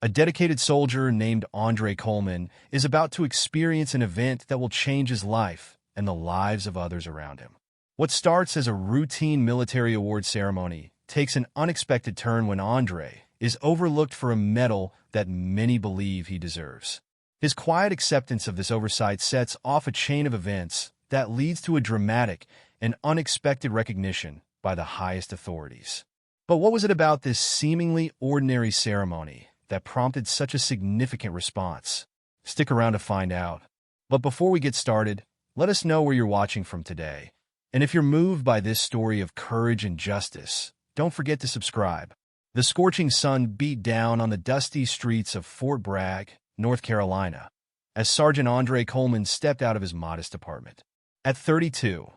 A dedicated soldier named Andre Coleman is about to experience an event that will change his life and the lives of others around him. What starts as a routine military award ceremony takes an unexpected turn when Andre is overlooked for a medal that many believe he deserves. His quiet acceptance of this oversight sets off a chain of events that leads to a dramatic and unexpected recognition by the highest authorities. But what was it about this seemingly ordinary ceremony that prompted such a significant response? Stick around to find out. But before we get started, let us know where you're watching from today. And if you're moved by this story of courage and justice, don't forget to subscribe. The scorching sun beat down on the dusty streets of Fort Bragg, North Carolina, as Sergeant Andre Coleman stepped out of his modest apartment. At 32,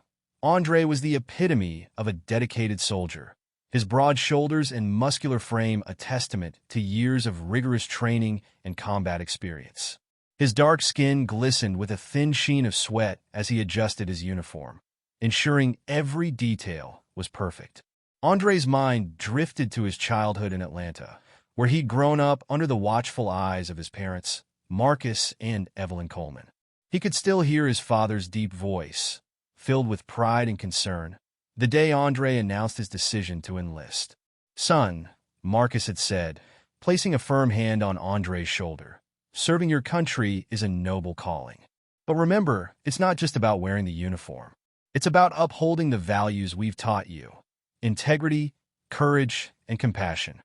Andre was the epitome of a dedicated soldier, his broad shoulders and muscular frame a testament to years of rigorous training and combat experience. His dark skin glistened with a thin sheen of sweat as he adjusted his uniform, ensuring every detail was perfect. Andre's mind drifted to his childhood in Atlanta, where he'd grown up under the watchful eyes of his parents, Marcus and Evelyn Coleman. He could still hear his father's deep voice, filled with pride and concern, the day Andre announced his decision to enlist. "Son," Marcus had said, placing a firm hand on Andre's shoulder, "serving your country is a noble calling. But remember, it's not just about wearing the uniform. It's about upholding the values we've taught you: integrity, courage, and compassion."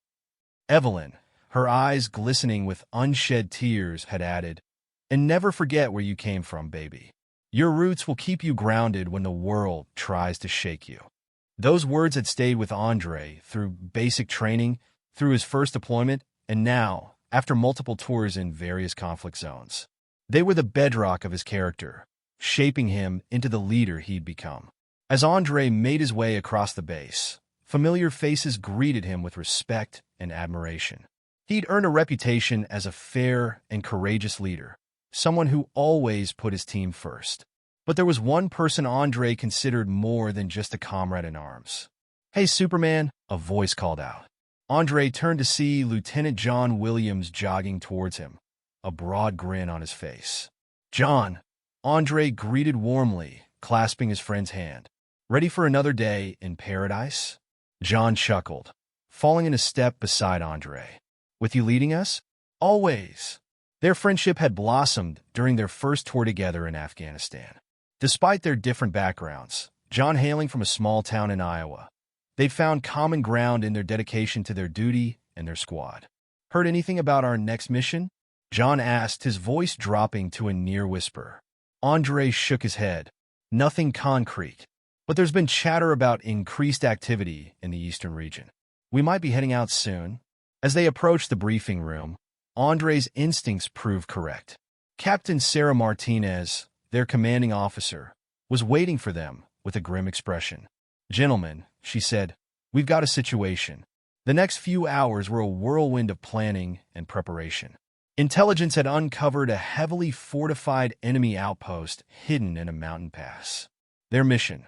Evelyn, her eyes glistening with unshed tears, had added, "And never forget where you came from, baby. Your roots will keep you grounded when the world tries to shake you." Those words had stayed with Andre through basic training, through his first deployment, and now, after multiple tours in various conflict zones. They were the bedrock of his character, shaping him into the leader he'd become. As Andre made his way across the base, familiar faces greeted him with respect and admiration. He'd earned a reputation as a fair and courageous leader, someone who always put his team first. But there was one person Andre considered more than just a comrade in arms. "Hey, Superman," a voice called out. Andre turned to see Lieutenant John Williams jogging towards him, a broad grin on his face. "John," Andre greeted warmly, clasping his friend's hand. "Ready for another day in paradise?" John chuckled, falling in a step beside Andre. "With you leading us?" "Always." Their friendship had blossomed during their first tour together in Afghanistan. Despite their different backgrounds, John hailing from a small town in Iowa, they'd found common ground in their dedication to their duty and their squad. "Heard anything about our next mission?" John asked, his voice dropping to a near whisper. Andre shook his head. "Nothing concrete, but there's been chatter about increased activity in the eastern region. We might be heading out soon." As they approached the briefing room, Andre's instincts proved correct. Captain Sarah Martinez, their commanding officer, was waiting for them with a grim expression. "Gentlemen," she said, "we've got a situation." The next few hours were a whirlwind of planning and preparation. Intelligence had uncovered a heavily fortified enemy outpost hidden in a mountain pass. Their mission: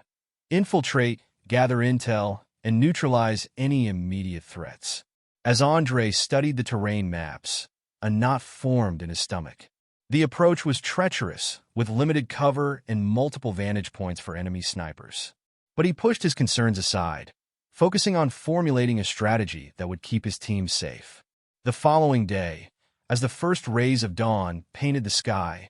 infiltrate, gather intel, and neutralize any immediate threats. As Andre studied the terrain maps, a knot formed in his stomach. The approach was treacherous, with limited cover and multiple vantage points for enemy snipers. But he pushed his concerns aside, focusing on formulating a strategy that would keep his team safe. The following day, as the first rays of dawn painted the sky,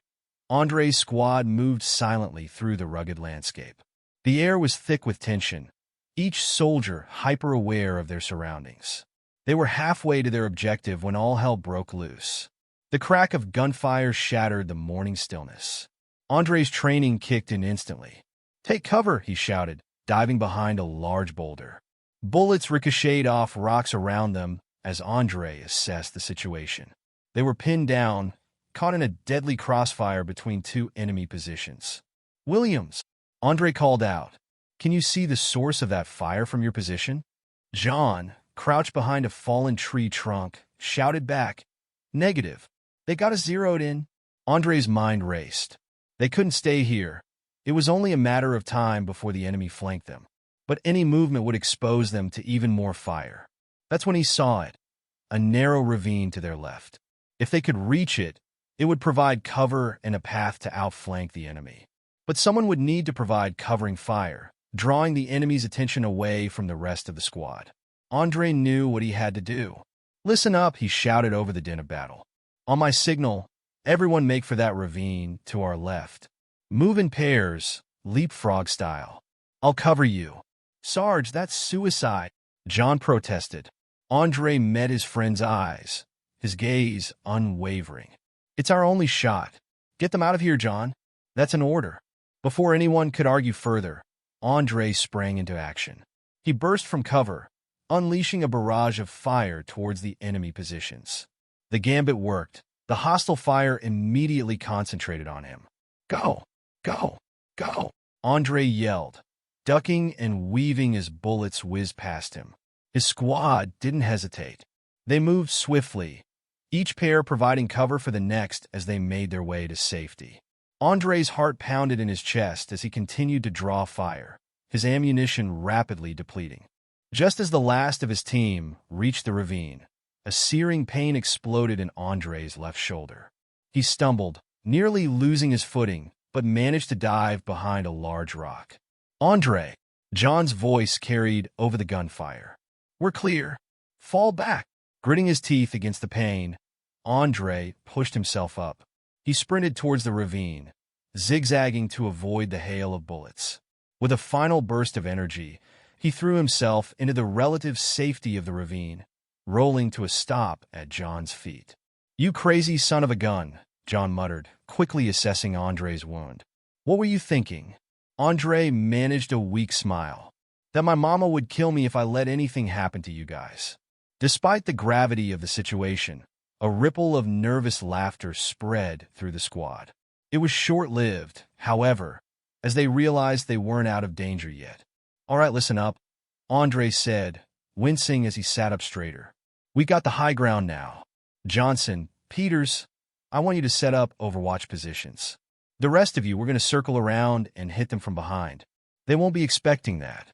Andre's squad moved silently through the rugged landscape. The air was thick with tension, each soldier hyper-aware of their surroundings. They were halfway to their objective when all hell broke loose. The crack of gunfire shattered the morning stillness. Andre's training kicked in instantly. "Take cover," he shouted, diving behind a large boulder. Bullets ricocheted off rocks around them as Andre assessed the situation. They were pinned down, caught in a deadly crossfire between two enemy positions. "Williams," Andre called out, "can you see the source of that fire from your position?" John, crouched behind a fallen tree trunk, shouted back, "Negative. They got us zeroed in." Andre's mind raced. They couldn't stay here. It was only a matter of time before the enemy flanked them. But any movement would expose them to even more fire. That's when he saw it. a narrow ravine to their left. If they could reach it, it would provide cover and a path to outflank the enemy. But someone would need to provide covering fire, drawing the enemy's attention away from the rest of the squad. Andre knew what he had to do. "Listen up," he shouted over the din of battle. "On my signal, everyone make for that ravine to our left. Move in pairs, leapfrog style. I'll cover you." "Sarge, that's suicide," John protested. Andre met his friend's eyes, his gaze unwavering. "It's our only shot. Get them out of here, John. That's an order." Before anyone could argue further, Andre sprang into action. He burst from cover, unleashing a barrage of fire towards the enemy positions. The gambit worked. The hostile fire immediately concentrated on him. "Go! Go! Go!" Andre yelled, ducking and weaving as bullets whizzed past him. His squad didn't hesitate. They moved swiftly, each pair providing cover for the next as they made their way to safety. Andre's heart pounded in his chest as he continued to draw fire, his ammunition rapidly depleting. Just as the last of his team reached the ravine, a searing pain exploded in Andre's left shoulder. He stumbled, nearly losing his footing, but managed to dive behind a large rock. "Andre!" John's voice carried over the gunfire. "We're clear. Fall back." Gritting his teeth against the pain, Andre pushed himself up. He sprinted towards the ravine, zigzagging to avoid the hail of bullets. With a final burst of energy, he threw himself into the relative safety of the ravine, rolling to a stop at John's feet. "You crazy son of a gun," John muttered, quickly assessing Andre's wound. "What were you thinking?" Andre managed a weak smile. "That my mama would kill me if I let anything happen to you guys." Despite the gravity of the situation, a ripple of nervous laughter spread through the squad. It was short-lived, however, as they realized they weren't out of danger yet. "All right, listen up," Andre said, wincing as he sat up straighter. "We got the high ground now. Johnson, Peters, I want you to set up overwatch positions. The rest of you, we're going to circle around and hit them from behind. They won't be expecting that."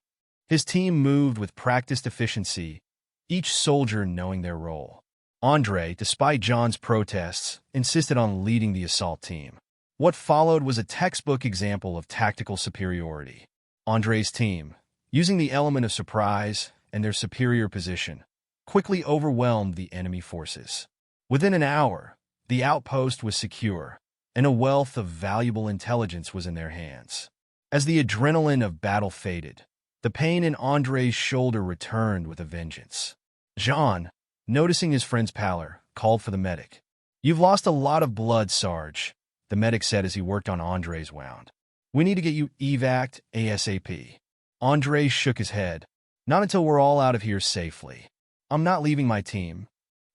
His team moved with practiced efficiency, each soldier knowing their role. Andre, despite John's protests, insisted on leading the assault team. What followed was a textbook example of tactical superiority. Andre's team, using the element of surprise and their superior position, quickly overwhelmed the enemy forces. Within an hour, the outpost was secure, and a wealth of valuable intelligence was in their hands. As the adrenaline of battle faded, the pain in Andre's shoulder returned with a vengeance. John, noticing his friend's pallor, called for the medic. "You've lost a lot of blood, Sarge," the medic said as he worked on Andre's wound. "We need to get you evac'd ASAP." Andre shook his head. "Not until we're all out of here safely. I'm not leaving my team."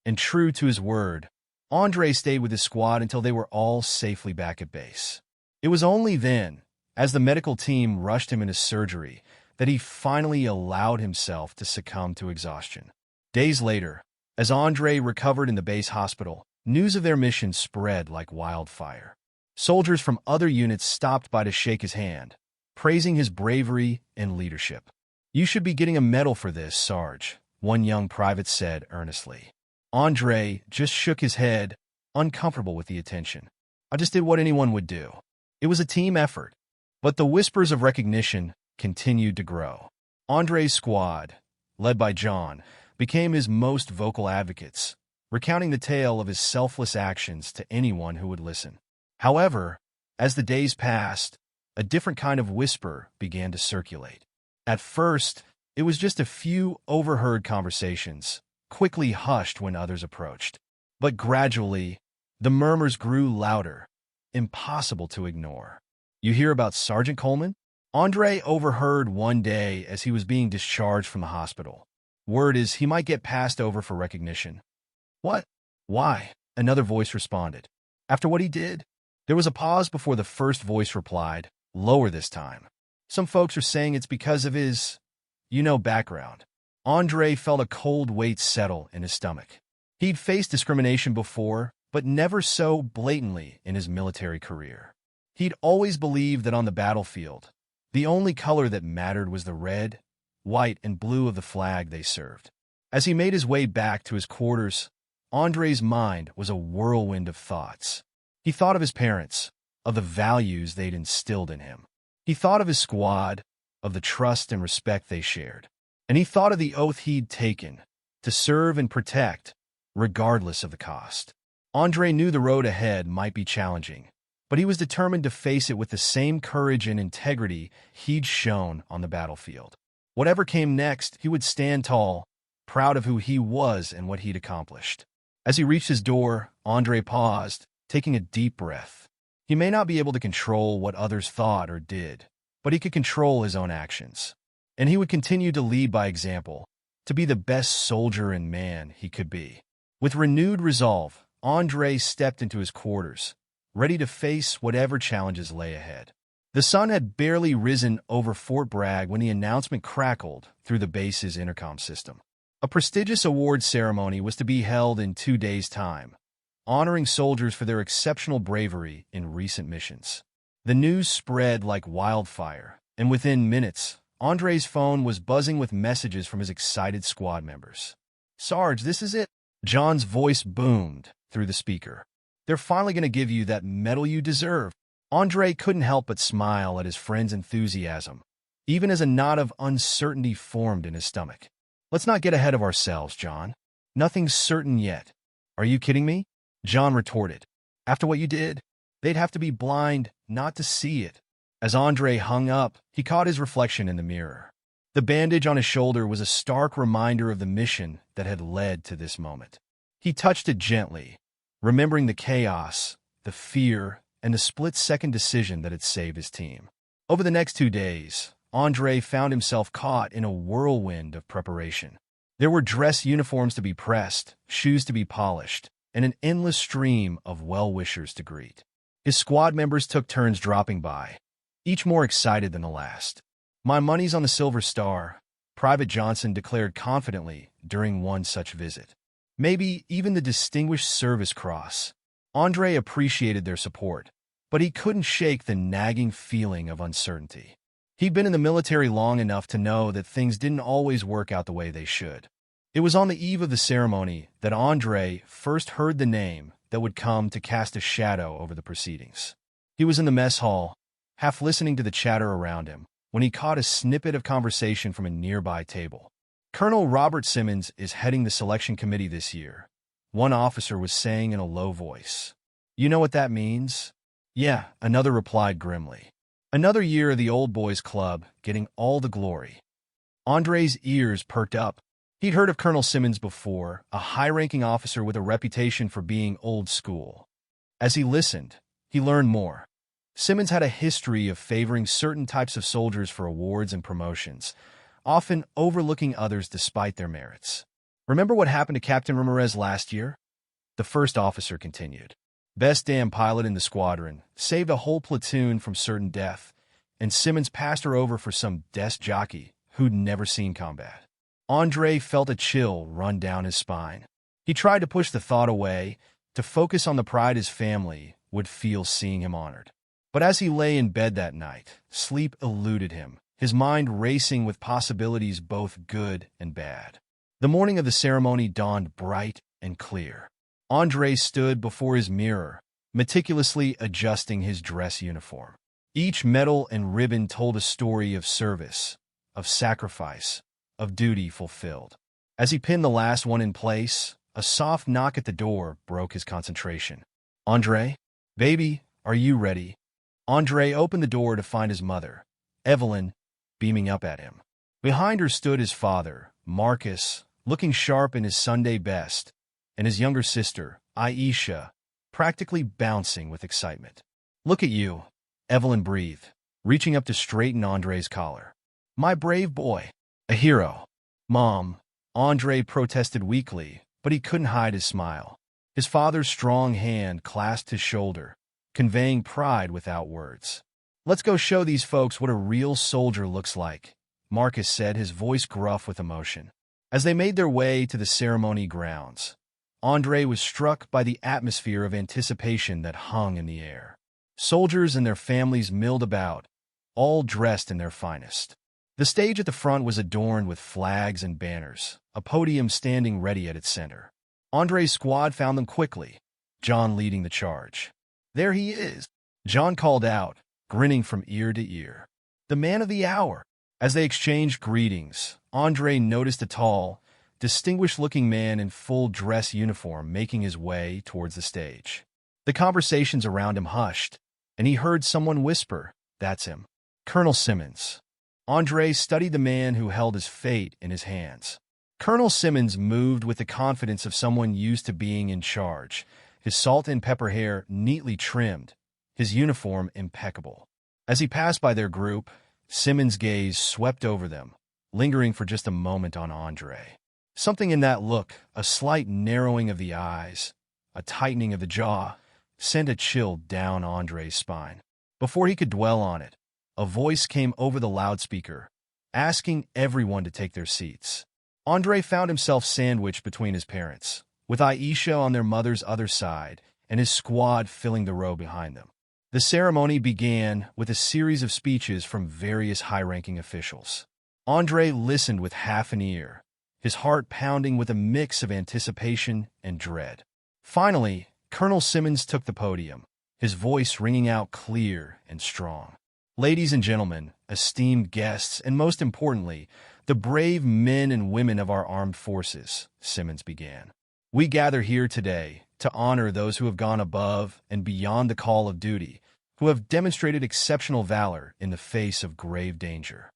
And true to his word, Andre stayed with his squad until they were all safely back at base. It was only then, as the medical team rushed him into surgery, that he finally allowed himself to succumb to exhaustion. Days later, as Andre recovered in the base hospital, news of their mission spread like wildfire. Soldiers from other units stopped by to shake his hand, praising his bravery and leadership. "You should be getting a medal for this, Sarge," one young private said earnestly. Andre just shook his head, uncomfortable with the attention. "I just did what anyone would do." It was a team effort, but the whispers of recognition continued to grow. Andre's squad, led by John, became his most vocal advocates, recounting the tale of his selfless actions to anyone who would listen. However, as the days passed, a different kind of whisper began to circulate. At first, it was just a few overheard conversations, quickly hushed when others approached. But gradually, the murmurs grew louder, impossible to ignore. "You hear about Sergeant Coleman?" Andre overheard one day as he was being discharged from the hospital. "Word is he might get passed over for recognition." "What? Why?" another voice responded. "After what he did?" There was a pause before the first voice replied, lower this time. "Some folks are saying it's because of his, background." Andre felt a cold weight settle in his stomach. He'd faced discrimination before, but never so blatantly in his military career. He'd always believed that on the battlefield, the only color that mattered was the red, white, and blue of the flag they served. As he made his way back to his quarters, Andre's mind was a whirlwind of thoughts. He thought of his parents, of the values they'd instilled in him. He thought of his squad, of the trust and respect they shared. And he thought of the oath he'd taken to serve and protect, regardless of the cost. Andre knew the road ahead might be challenging, but he was determined to face it with the same courage and integrity he'd shown on the battlefield. Whatever came next, he would stand tall, proud of who he was and what he'd accomplished. As he reached his door, Andre paused, taking a deep breath. He may not be able to control what others thought or did, but he could control his own actions. And he would continue to lead by example, to be the best soldier and man he could be. With renewed resolve, Andre stepped into his quarters, ready to face whatever challenges lay ahead. The sun had barely risen over Fort Bragg when the announcement crackled through the base's intercom system. A prestigious award ceremony was to be held in 2 days' time, honoring soldiers for their exceptional bravery in recent missions. The news spread like wildfire, and within minutes, Andre's phone was buzzing with messages from his excited squad members. "Sarge, this is it." John's voice boomed through the speaker. "They're finally going to give you that medal you deserve." Andre couldn't help but smile at his friend's enthusiasm, even as a knot of uncertainty formed in his stomach. "Let's not get ahead of ourselves, John. Nothing's certain yet." "Are you kidding me?" John retorted. "After what you did, they'd have to be blind not to see it." As Andre hung up, he caught his reflection in the mirror. The bandage on his shoulder was a stark reminder of the mission that had led to this moment. He touched it gently, remembering the chaos, the fear, and the split-second decision that had saved his team. Over the next 2 days, Andre found himself caught in a whirlwind of preparation. There were dress uniforms to be pressed, shoes to be polished, and an endless stream of well-wishers to greet. His squad members took turns dropping by, each more excited than the last. "My money's on the Silver Star," Private Johnson declared confidently during one such visit. Maybe even the Distinguished Service Cross. Andre appreciated their support, but he couldn't shake the nagging feeling of uncertainty. He'd been in the military long enough to know that things didn't always work out the way they should. It was on the eve of the ceremony that Andre first heard the name that would come to cast a shadow over the proceedings. He was in the mess hall, half listening to the chatter around him, when he caught a snippet of conversation from a nearby table. "Colonel Robert Simmons is heading the selection committee this year," one officer was saying in a low voice. "You know what that means?" "Yeah," another replied grimly. "Another year of the old boys club getting all the glory." Andre's ears perked up. He'd heard of Colonel Simmons before, a high-ranking officer with a reputation for being old school. As he listened, he learned more. Simmons had a history of favoring certain types of soldiers for awards and promotions, often overlooking others despite their merits. "Remember what happened to Captain Ramirez last year?" The first officer continued. "Best damn pilot in the squadron, saved a whole platoon from certain death, and Simmons passed her over for some desk jockey who'd never seen combat." Andre felt a chill run down his spine. He tried to push the thought away, to focus on the pride his family would feel seeing him honored. But as he lay in bed that night, sleep eluded him, his mind racing with possibilities both good and bad. The morning of the ceremony dawned bright and clear. Andre stood before his mirror, meticulously adjusting his dress uniform. Each medal and ribbon told a story of service, of sacrifice, of duty fulfilled. As he pinned the last one in place, a soft knock at the door broke his concentration. "Andre? Baby, are you ready?" Andre opened the door to find his mother, Evelyn, beaming up at him. Behind her stood his father, Marcus, looking sharp in his Sunday best, and his younger sister, Aisha, practically bouncing with excitement. "Look at you," Evelyn breathed, reaching up to straighten Andre's collar. "My brave boy. A hero." "Mom," Andre protested weakly, but he couldn't hide his smile. His father's strong hand clasped his shoulder, conveying pride without words. "Let's go show these folks what a real soldier looks like," Marcus said, his voice gruff with emotion. As they made their way to the ceremony grounds, Andre was struck by the atmosphere of anticipation that hung in the air. Soldiers and their families milled about, all dressed in their finest. The stage at the front was adorned with flags and banners, a podium standing ready at its center. Andre's squad found them quickly, John leading the charge. "There he is," John called out, grinning from ear to ear. "The man of the hour." As they exchanged greetings, Andre noticed a tall, distinguished-looking man in full dress uniform making his way towards the stage. The conversations around him hushed, and he heard someone whisper, "That's him. Colonel Simmons." Andre studied the man who held his fate in his hands. Colonel Simmons moved with the confidence of someone used to being in charge, his salt and pepper hair neatly trimmed, his uniform impeccable. As he passed by their group, Simmons' gaze swept over them, lingering for just a moment on Andre. Something in that look, a slight narrowing of the eyes, a tightening of the jaw, sent a chill down Andre's spine. Before he could dwell on it, a voice came over the loudspeaker, asking everyone to take their seats. Andre found himself sandwiched between his parents, with Aisha on their mother's other side and his squad filling the row behind them. The ceremony began with a series of speeches from various high-ranking officials. Andre listened with half an ear, his heart pounding with a mix of anticipation and dread. Finally, Colonel Simmons took the podium, his voice ringing out clear and strong. "Ladies and gentlemen, esteemed guests, and most importantly, the brave men and women of our armed forces," Simmons began. "We gather here today to honor those who have gone above and beyond the call of duty, who have demonstrated exceptional valor in the face of grave danger."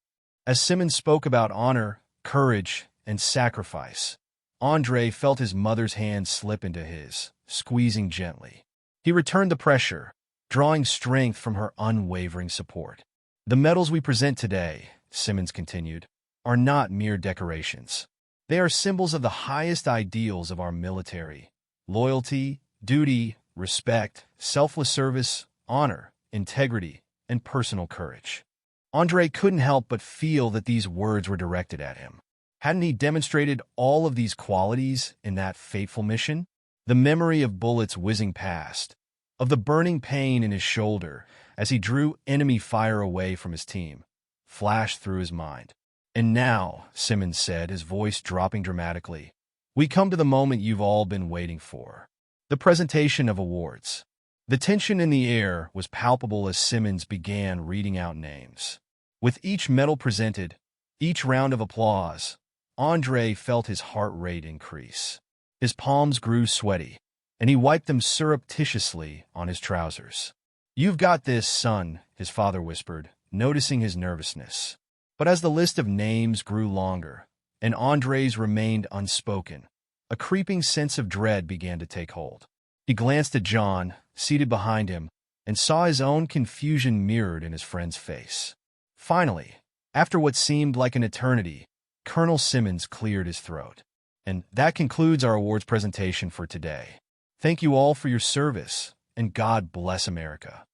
As Simmons spoke about honor, courage, and sacrifice, Andre felt his mother's hand slip into his, squeezing gently. He returned the pressure, drawing strength from her unwavering support. "The medals we present today," Simmons continued, "are not mere decorations. They are symbols of the highest ideals of our military: loyalty, duty, respect, selfless service, honor, integrity, and personal courage." Andre couldn't help but feel that these words were directed at him. Hadn't he demonstrated all of these qualities in that fateful mission? The memory of bullets whizzing past, of the burning pain in his shoulder as he drew enemy fire away from his team, flashed through his mind. "And now," Simmons said, his voice dropping dramatically, "we come to the moment you've all been waiting for. The presentation of awards." The tension in the air was palpable as Simmons began reading out names. With each medal presented, each round of applause, Andre felt his heart rate increase. His palms grew sweaty, and he wiped them surreptitiously on his trousers. "You've got this, son," his father whispered, noticing his nervousness. But as the list of names grew longer, and Andre's remained unspoken, a creeping sense of dread began to take hold. He glanced at John, seated behind him, and saw his own confusion mirrored in his friend's face. Finally, after what seemed like an eternity, Colonel Simmons cleared his throat. "And that concludes our awards presentation for today. Thank you all for your service, and God bless America."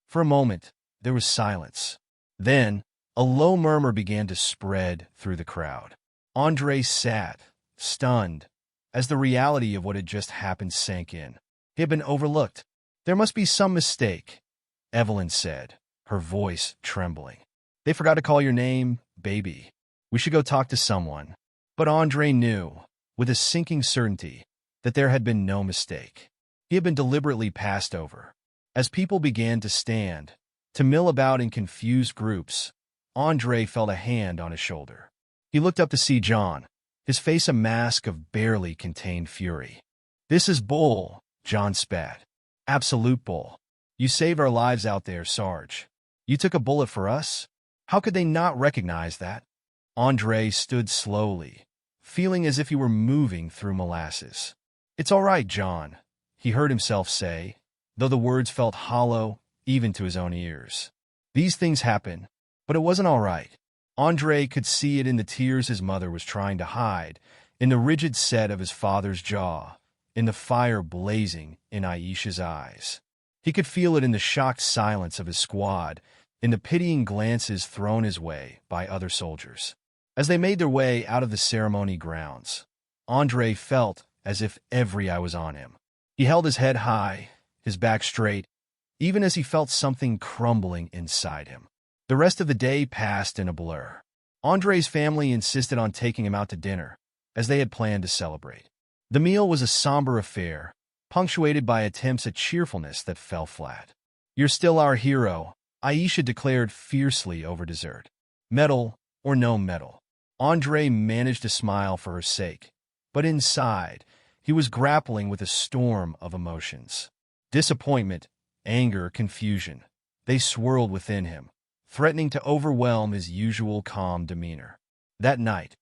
For a moment, there was silence. Then, a low murmur began to spread through the crowd. Andre sat, stunned, as the reality of what had just happened sank in. He had been overlooked. "There must be some mistake," Evelyn said, her voice trembling. "They forgot to call your name, baby. We should go talk to someone." But Andre knew, with a sinking certainty, that there had been no mistake. He had been deliberately passed over. As people began to stand, to mill about in confused groups, Andre felt a hand on his shoulder. He looked up to see John, his face a mask of barely contained fury. "This is bull," John spat. "Absolute bull. You saved our lives out there, Sarge. You took a bullet for us? How could they not recognize that?" Andre stood slowly, feeling as if he were moving through molasses. "It's all right, John," he heard himself say, though the words felt hollow even to his own ears. "These things happen, but it wasn't all right." Andre could see it in the tears his mother was trying to hide, in the rigid set of his father's jaw, in the fire blazing in Aisha's eyes. He could feel it in the shocked silence of his squad, in the pitying glances thrown his way by other soldiers. As they made their way out of the ceremony grounds, Andre felt as if every eye was on him. He held his head high, his back straight, even as he felt something crumbling inside him. The rest of the day passed in a blur. Andre's family insisted on taking him out to dinner, as they had planned to celebrate. The meal was a somber affair, punctuated by attempts at cheerfulness that fell flat. "You're still our hero," Aisha declared fiercely over dessert. Medal or no medal. Andre managed to smile for her sake, but inside, he was grappling with a storm of emotions. Disappointment, anger, confusion. They swirled within him, threatening to overwhelm his usual calm demeanor. That night,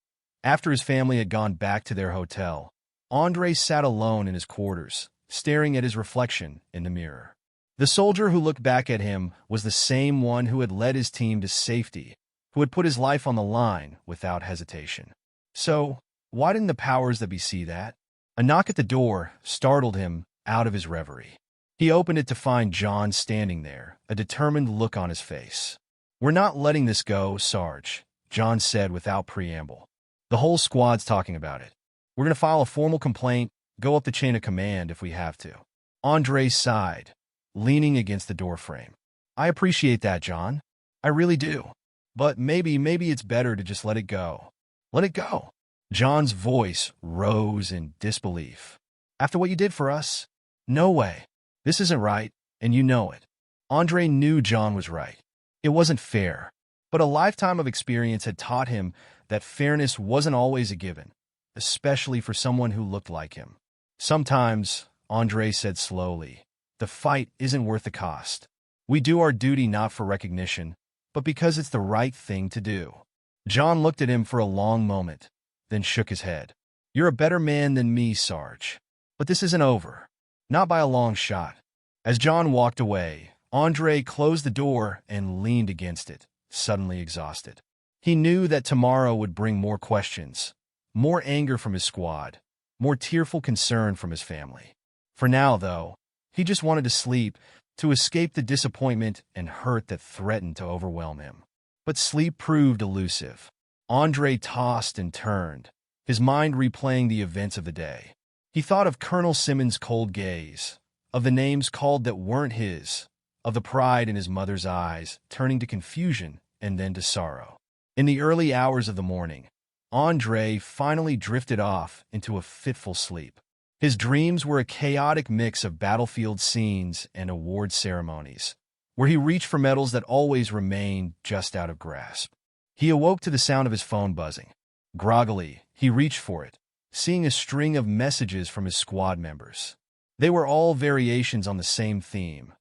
after his family had gone back to their hotel, Andre sat alone in his quarters, staring at his reflection in the mirror. The soldier who looked back at him was the same one who had led his team to safety, who had put his life on the line without hesitation. So, why didn't the powers that be see that? A knock at the door startled him out of his reverie. He opened it to find John standing there, a determined look on his face. "We're not letting this go, Sarge," John said without preamble. "The whole squad's talking about it. We're going to file a formal complaint, go up the chain of command if we have to." Andre sighed, leaning against the doorframe. "I appreciate that, John. I really do. But maybe it's better to just let it go." "Let it go?" John's voice rose in disbelief. "After what you did for us? No way. This isn't right, and you know it." Andre knew John was right. It wasn't fair, but a lifetime of experience had taught him that fairness wasn't always a given, especially for someone who looked like him. "Sometimes," Andre said slowly, "the fight isn't worth the cost. We do our duty not for recognition, but because it's the right thing to do." John looked at him for a long moment, then shook his head. "You're a better man than me, Sarge. But this isn't over. Not by a long shot." As John walked away, Andre closed the door and leaned against it, suddenly exhausted. He knew that tomorrow would bring more questions, more anger from his squad, more tearful concern from his family. For now, though, he just wanted to sleep, to escape the disappointment and hurt that threatened to overwhelm him. But sleep proved elusive. Andre tossed and turned, his mind replaying the events of the day. He thought of Colonel Simmons' cold gaze, of the names called that weren't his, of the pride in his mother's eyes, turning to confusion and then to sorrow. In the early hours of the morning, Andre finally drifted off into a fitful sleep. His dreams were a chaotic mix of battlefield scenes and award ceremonies, where he reached for medals that always remained just out of grasp. He awoke to the sound of his phone buzzing. Groggily, he reached for it, seeing a string of messages from his squad members. They were all variations on the same theme: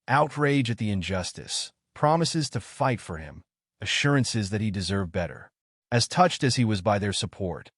outrage at the injustice, promises to fight for him, assurances that he deserved better. As touched as he was by their support,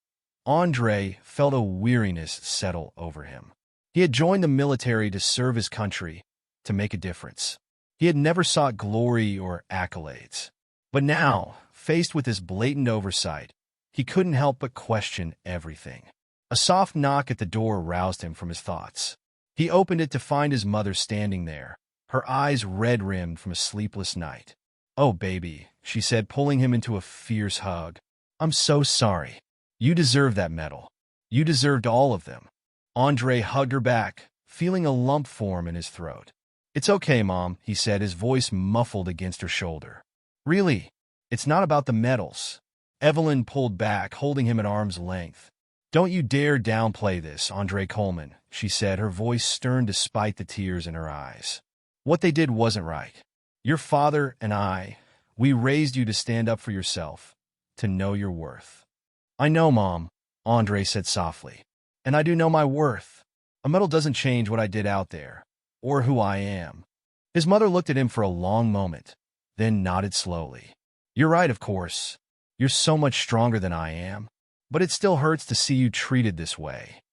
Andre felt a weariness settle over him. He had joined the military to serve his country, to make a difference. He had never sought glory or accolades. But now, faced with this blatant oversight, he couldn't help but question everything. A soft knock at the door roused him from his thoughts. He opened it to find his mother standing there, her eyes red-rimmed from a sleepless night. "Oh, baby," she said, pulling him into a fierce hug. "I'm so sorry. You deserved that medal. You deserved all of them." Andre hugged her back, feeling a lump form in his throat. "It's okay, Mom," he said, his voice muffled against her shoulder. "Really, it's not about the medals." Evelyn pulled back, holding him at arm's length. "Don't you dare downplay this, Andre Coleman," she said, her voice stern despite the tears in her eyes. "What they did wasn't right. Your father and I, we raised you to stand up for yourself, to know your worth." "I know, Mom," Andre said softly. "And I do know my worth. A medal doesn't change what I did out there, or who I am." His mother looked at him for a long moment, then nodded slowly. "You're right, of course. You're so much stronger than I am. But it still hurts to see you treated this way."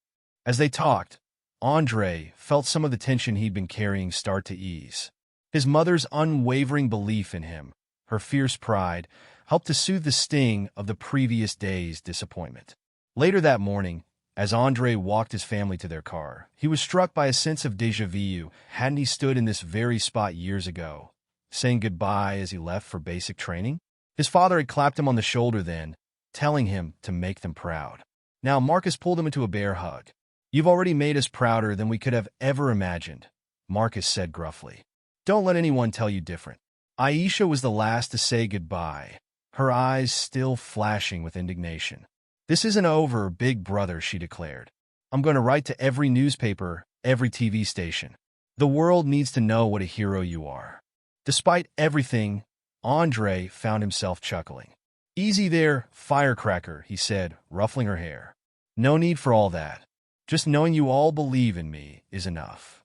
As they talked, Andre felt some of the tension he'd been carrying start to ease. His mother's unwavering belief in him, her fierce pride, helped to soothe the sting of the previous day's disappointment. Later that morning, as Andre walked his family to their car, he was struck by a sense of déjà vu. Hadn't he stood in this very spot years ago, saying goodbye as he left for basic training? His father had clapped him on the shoulder then, telling him to make them proud. Now Marcus pulled him into a bear hug. "You've already made us prouder than we could have ever imagined," Marcus said gruffly. "Don't let anyone tell you different." Aisha was the last to say goodbye, her eyes still flashing with indignation. "This isn't over, big brother," she declared. "I'm going to write to every newspaper, every TV station. The world needs to know what a hero you are." Despite everything, Andre found himself chuckling. "Easy there, firecracker," he said, ruffling her hair. "No need for all that. Just knowing you all believe in me is enough."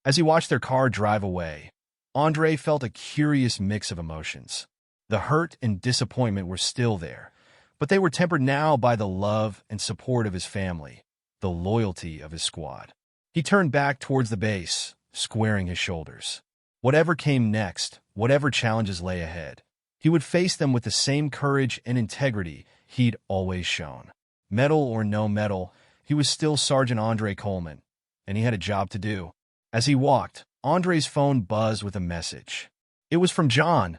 As he watched their car drive away, Andre felt a curious mix of emotions. The hurt and disappointment were still there, but they were tempered now by the love and support of his family, the loyalty of his squad. He turned back towards the base, squaring his shoulders. Whatever came next, whatever challenges lay ahead, he would face them with the same courage and integrity he'd always shown. Medal or no medal, he was still Sergeant Andre Coleman, and he had a job to do. As he walked, Andre's phone buzzed with a message. It was from John.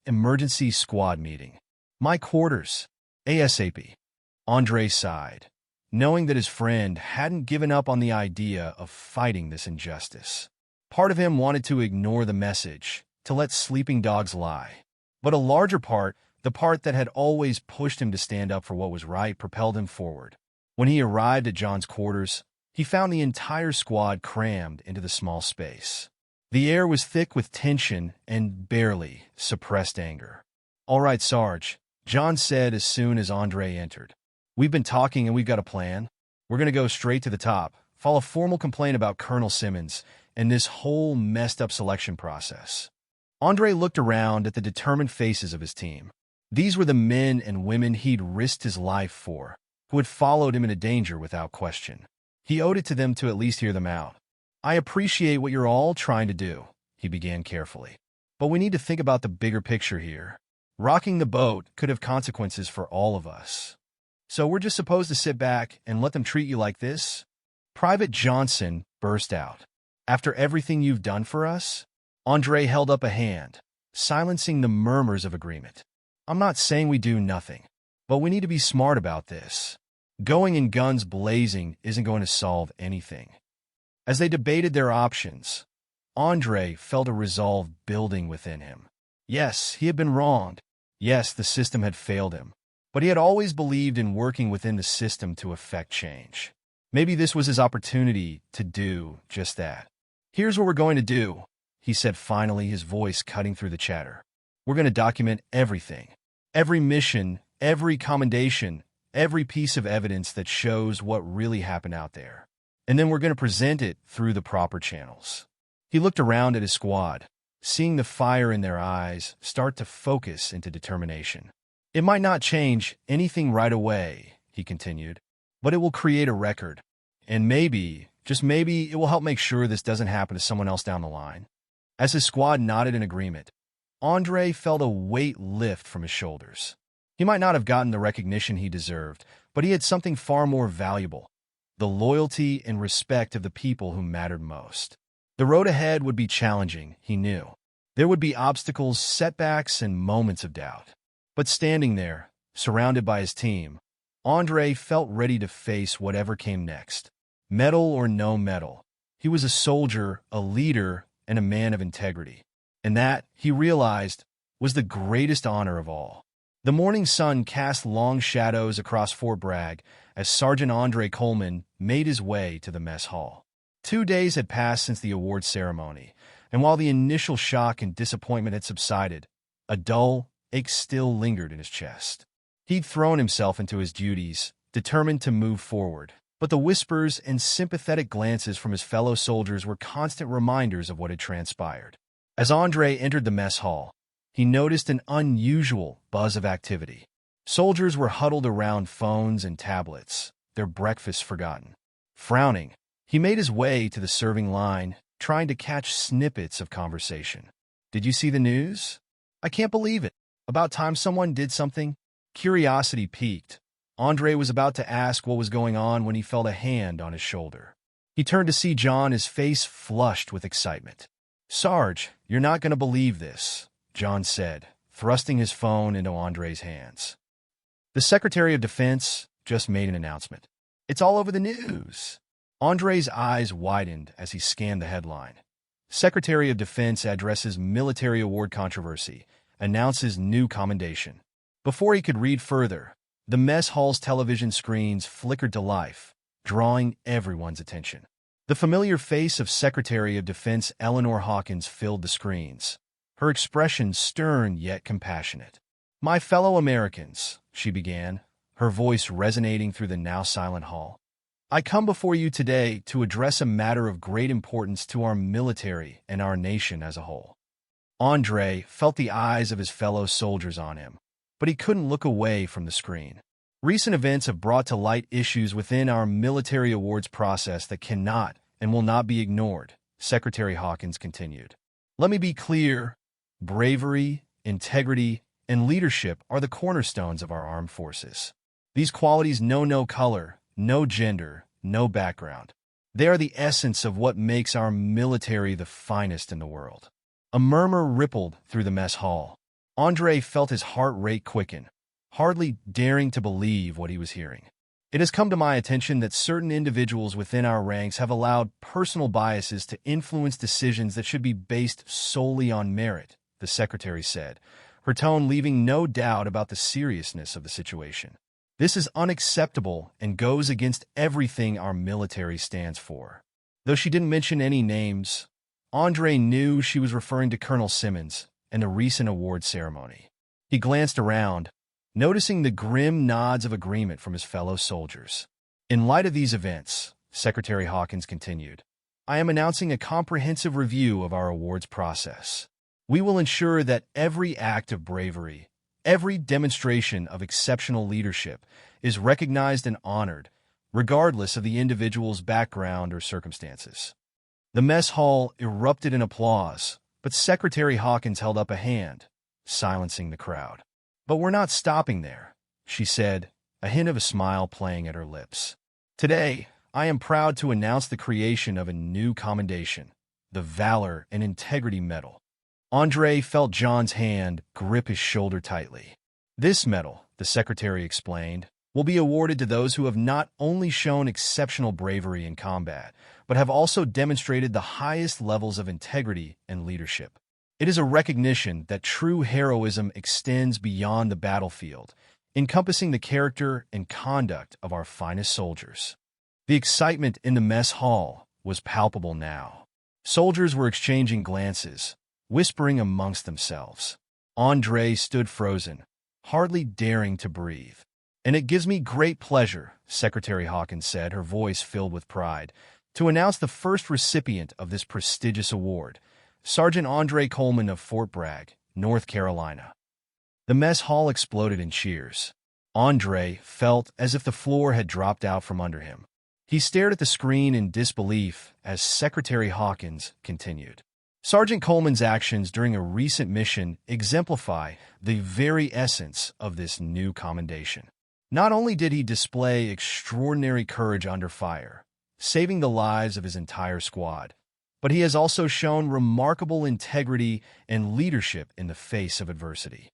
"Emergency squad meeting. My quarters. ASAP." Andre sighed, knowing that his friend hadn't given up on the idea of fighting this injustice. Part of him wanted to ignore the message, to let sleeping dogs lie. But a larger part, the part that had always pushed him to stand up for what was right, propelled him forward. When he arrived at John's quarters, he found the entire squad crammed into the small space. The air was thick with tension and barely suppressed anger. "All right, Sarge," John said as soon as Andre entered. "We've been talking and we've got a plan. We're going to go straight to the top, file a formal complaint about Colonel Simmons and this whole messed-up selection process." Andre looked around at the determined faces of his team. These were the men and women he'd risked his life for, who had followed him into danger without question. He owed it to them to at least hear them out. "I appreciate what you're all trying to do," he began carefully. "But we need to think about the bigger picture here. Rocking the boat could have consequences for all of us. So we're just supposed to sit back and let them treat you like this?" Private Johnson burst out. "After everything you've done for us?" Andre held up a hand, silencing the murmurs of agreement. "I'm not saying we do nothing, but we need to be smart about this. Going in guns blazing isn't going to solve anything." As they debated their options, Andre felt a resolve building within him. Yes, he had been wronged. Yes, the system had failed him. But he had always believed in working within the system to effect change. Maybe this was his opportunity to do just that. "Here's what we're going to do," he said finally, his voice cutting through the chatter. "We're going to document everything. Every mission, every commendation, every piece of evidence that shows what really happened out there. And then we're going to present it through the proper channels." He looked around at his squad, seeing the fire in their eyes start to focus into determination. "It might not change anything right away," he continued, "but it will create a record. And maybe, just maybe, it will help make sure this doesn't happen to someone else down the line." As his squad nodded in agreement, Andre felt a weight lift from his shoulders. He might not have gotten the recognition he deserved, but he had something far more valuable: the loyalty and respect of the people who mattered most. The road ahead would be challenging, he knew. There would be obstacles, setbacks, and moments of doubt. But standing there, surrounded by his team, Andre felt ready to face whatever came next. Medal or no medal, he was a soldier, a leader, and a man of integrity. And that, he realized, was the greatest honor of all. The morning sun cast long shadows across Fort Bragg as Sergeant Andre Coleman made his way to the mess hall. 2 days had passed since the awards ceremony, and while the initial shock and disappointment had subsided, a dull ache still lingered in his chest. He'd thrown himself into his duties, determined to move forward, but the whispers and sympathetic glances from his fellow soldiers were constant reminders of what had transpired. As Andre entered the mess hall, he noticed an unusual buzz of activity. Soldiers were huddled around phones and tablets, their breakfasts forgotten. Frowning, he made his way to the serving line, trying to catch snippets of conversation. "Did you see the news? I can't believe it. About time someone did something." Curiosity piqued. Andre was about to ask what was going on when he felt a hand on his shoulder. He turned to see John, his face flushed with excitement. "Sarge, you're not going to believe this," John said, thrusting his phone into Andre's hands. "The Secretary of Defense just made an announcement. It's all over the news." Andre's eyes widened as he scanned the headline. "Secretary of Defense addresses military award controversy, announces new commendation." Before he could read further, the mess hall's television screens flickered to life, drawing everyone's attention. The familiar face of Secretary of Defense Eleanor Hawkins filled the screens, her expression stern yet compassionate. "My fellow Americans," she began, her voice resonating through the now silent hall. "I come before you today to address a matter of great importance to our military and our nation as a whole." Andre felt the eyes of his fellow soldiers on him, but he couldn't look away from the screen. Recent events have brought to light issues within our military awards process that cannot and will not be ignored, Secretary Hawkins continued. "Let me be clear. Bravery, integrity, and leadership are the cornerstones of our armed forces. These qualities know no color, no gender, no background. They are the essence of what makes our military the finest in the world." A murmur rippled through the mess hall. Andre felt his heart rate quicken, hardly daring to believe what he was hearing. "It has come to my attention that certain individuals within our ranks have allowed personal biases to influence decisions that should be based solely on merit," the secretary said, her tone leaving no doubt about the seriousness of the situation. "This is unacceptable and goes against everything our military stands for." Though she didn't mention any names, Andre knew she was referring to Colonel Simmons and the recent award ceremony. He glanced around, noticing the grim nods of agreement from his fellow soldiers. "In light of these events," Secretary Hawkins continued, "I am announcing a comprehensive review of our awards process. We will ensure that every act of bravery, every demonstration of exceptional leadership is recognized and honored, regardless of the individual's background or circumstances." The mess hall erupted in applause, but Secretary Hawkins held up a hand, silencing the crowd. "But we're not stopping there," she said, a hint of a smile playing at her lips. "Today, I am proud to announce the creation of a new commendation, the Valor and Integrity Medal." Andre felt John's hand grip his shoulder tightly. "This medal," the secretary explained, "will be awarded to those who have not only shown exceptional bravery in combat, but have also demonstrated the highest levels of integrity and leadership. It is a recognition that true heroism extends beyond the battlefield, encompassing the character and conduct of our finest soldiers." The excitement in the mess hall was palpable now. Soldiers were exchanging glances, whispering amongst themselves. Andre stood frozen, hardly daring to breathe. "And it gives me great pleasure," Secretary Hawkins said, her voice filled with pride, "to announce the first recipient of this prestigious award, Sergeant Andre Coleman of Fort Bragg, North Carolina." The mess hall exploded in cheers. Andre felt as if the floor had dropped out from under him. He stared at the screen in disbelief as Secretary Hawkins continued. "Sergeant Coleman's actions during a recent mission exemplify the very essence of this new commendation. Not only did he display extraordinary courage under fire, saving the lives of his entire squad, but he has also shown remarkable integrity and leadership in the face of adversity."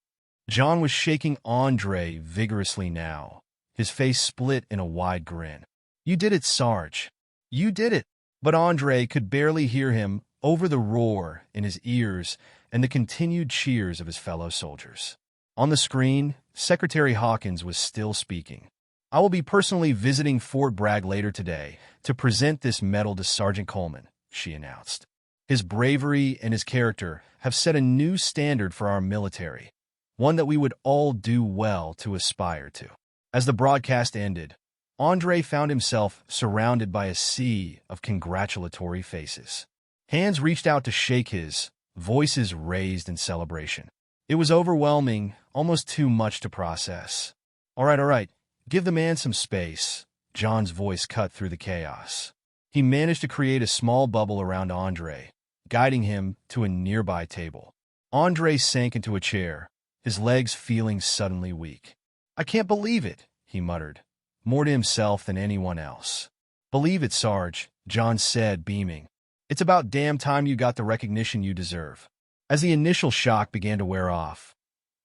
John was shaking Andre vigorously now, his face split in a wide grin. "You did it, Sarge. You did it." But Andre could barely hear him over the roar in his ears and the continued cheers of his fellow soldiers. On the screen, Secretary Hawkins was still speaking. "I will be personally visiting Fort Bragg later today to present this medal to Sergeant Coleman," she announced. "His bravery and his character have set a new standard for our military, one that we would all do well to aspire to." As the broadcast ended, Andre found himself surrounded by a sea of congratulatory faces. Hands reached out to shake his, voices raised in celebration. It was overwhelming, almost too much to process. All right, give the man some space," John's voice cut through the chaos. He managed to create a small bubble around Andre, guiding him to a nearby table. Andre sank into a chair, his legs feeling suddenly weak. "I can't believe it," he muttered, more to himself than anyone else. "Believe it, Sarge," John said, beaming. "It's about damn time you got the recognition you deserve." As the initial shock began to wear off,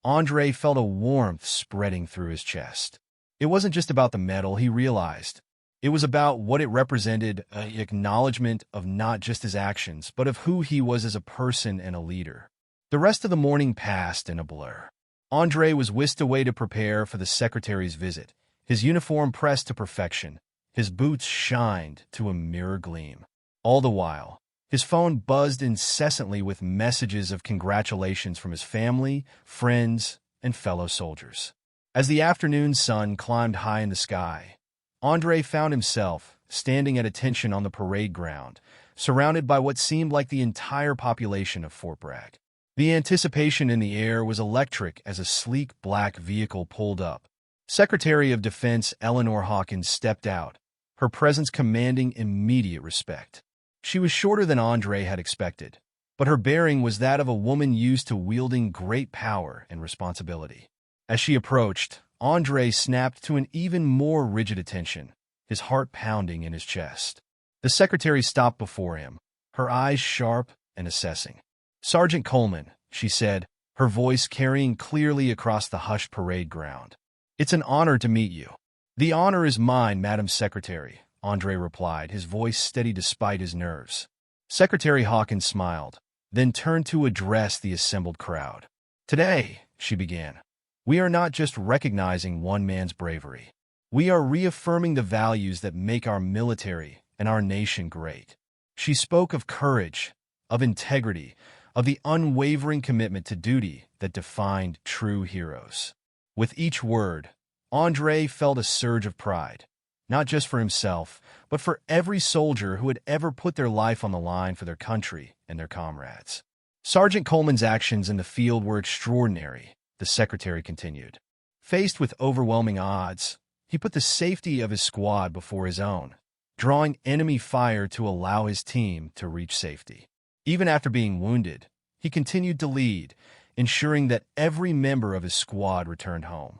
Andre felt a warmth spreading through his chest. It wasn't just about the medal, he realized. It was about what it represented, an acknowledgement of not just his actions, but of who he was as a person and a leader. The rest of the morning passed in a blur. Andre was whisked away to prepare for the secretary's visit, his uniform pressed to perfection, his boots shined to a mirror gleam. All the while, his phone buzzed incessantly with messages of congratulations from his family, friends, and fellow soldiers. As the afternoon sun climbed high in the sky, Andre found himself standing at attention on the parade ground, surrounded by what seemed like the entire population of Fort Bragg. The anticipation in the air was electric as a sleek black vehicle pulled up. Secretary of Defense Eleanor Hawkins stepped out, her presence commanding immediate respect. She was shorter than Andre had expected, but her bearing was that of a woman used to wielding great power and responsibility. As she approached, Andre snapped to an even more rigid attention, his heart pounding in his chest. The secretary stopped before him, her eyes sharp and assessing. "Sergeant Coleman," she said, her voice carrying clearly across the hushed parade ground. "It's an honor to meet you." "The honor is mine, Madam Secretary," Andre replied, his voice steady despite his nerves. Secretary Hawkins smiled, then turned to address the assembled crowd. "Today," she began, "we are not just recognizing one man's bravery. We are reaffirming the values that make our military and our nation great." She spoke of courage, of integrity, of the unwavering commitment to duty that defined true heroes. With each word, Andre felt a surge of pride, not just for himself, but for every soldier who had ever put their life on the line for their country and their comrades. "Sergeant Coleman's actions in the field were extraordinary," the secretary continued. "Faced with overwhelming odds, he put the safety of his squad before his own, drawing enemy fire to allow his team to reach safety. Even after being wounded, he continued to lead, ensuring that every member of his squad returned home."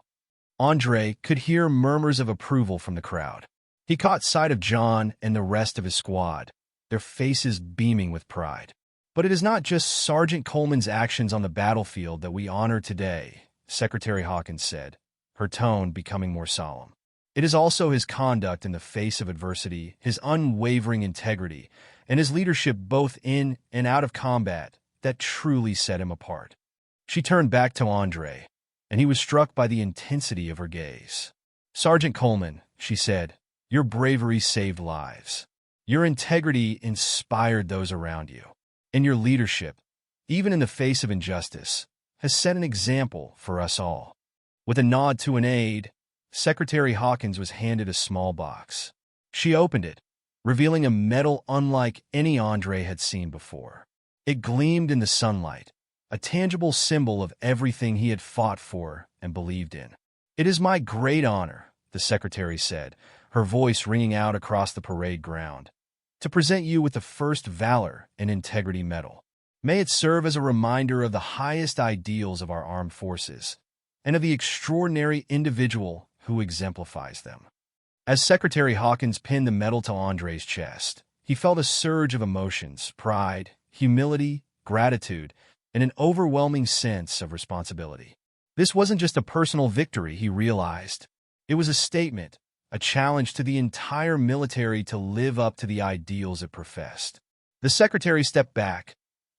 Andre could hear murmurs of approval from the crowd. He caught sight of John and the rest of his squad, their faces beaming with pride. "But it is not just Sergeant Coleman's actions on the battlefield that we honor today," Secretary Hawkins said, her tone becoming more solemn. "It is also his conduct in the face of adversity, his unwavering integrity, and his leadership both in and out of combat that truly set him apart." She turned back to Andre, and he was struck by the intensity of her gaze. "Sergeant Coleman," she said, "your bravery saved lives. Your integrity inspired those around you. And your leadership, even in the face of injustice, has set an example for us all." With a nod to an aide, Secretary Hawkins was handed a small box. She opened it, revealing a medal unlike any Andre had seen before. It gleamed in the sunlight, a tangible symbol of everything he had fought for and believed in. "It is my great honor," the secretary said, her voice ringing out across the parade ground, "to present you with the first Valor and Integrity Medal. May it serve as a reminder of the highest ideals of our armed forces and of the extraordinary individual who exemplifies them." As Secretary Hawkins pinned the medal to Andre's chest, he felt a surge of emotions, pride, humility, gratitude, and an overwhelming sense of responsibility. This wasn't just a personal victory, he realized. It was a statement, a challenge to the entire military to live up to the ideals it professed. The secretary stepped back,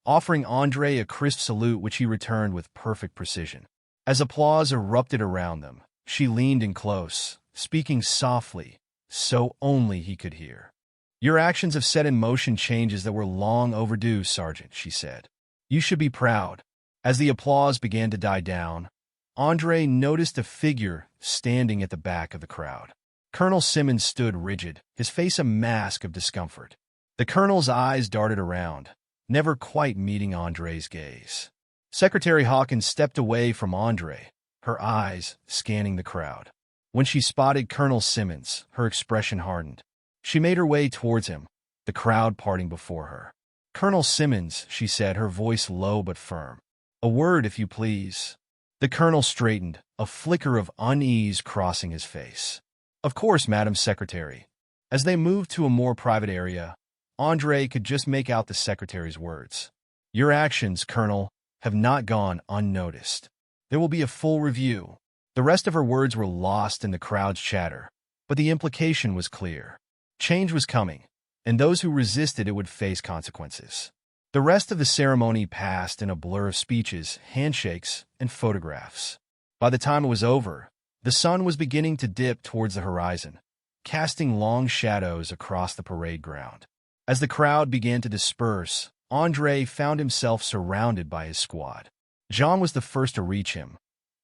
offering Andre a crisp salute which he returned with perfect precision. As applause erupted around them, she leaned in close, speaking softly, so only he could hear. "Your actions have set in motion changes that were long overdue, Sergeant," she said. "You should be proud." As the applause began to die down, Andre noticed a figure standing at the back of the crowd. Colonel Simmons stood rigid, his face a mask of discomfort. The colonel's eyes darted around, never quite meeting Andre's gaze. Secretary Hawkins stepped away from Andre, her eyes scanning the crowd. When she spotted Colonel Simmons, her expression hardened. She made her way towards him, the crowd parting before her. "Colonel Simmons," she said, her voice low but firm. "A word, if you please." The colonel straightened, a flicker of unease crossing his face. "Of course, Madam Secretary." As they moved to a more private area, Andre could just make out the secretary's words. "Your actions, Colonel, have not gone unnoticed. There will be a full review." The rest of her words were lost in the crowd's chatter, but the implication was clear. Change was coming, and those who resisted it would face consequences. The rest of the ceremony passed in a blur of speeches, handshakes, and photographs. By the time it was over, the sun was beginning to dip towards the horizon, casting long shadows across the parade ground. As the crowd began to disperse, Andre found himself surrounded by his squad. John was the first to reach him,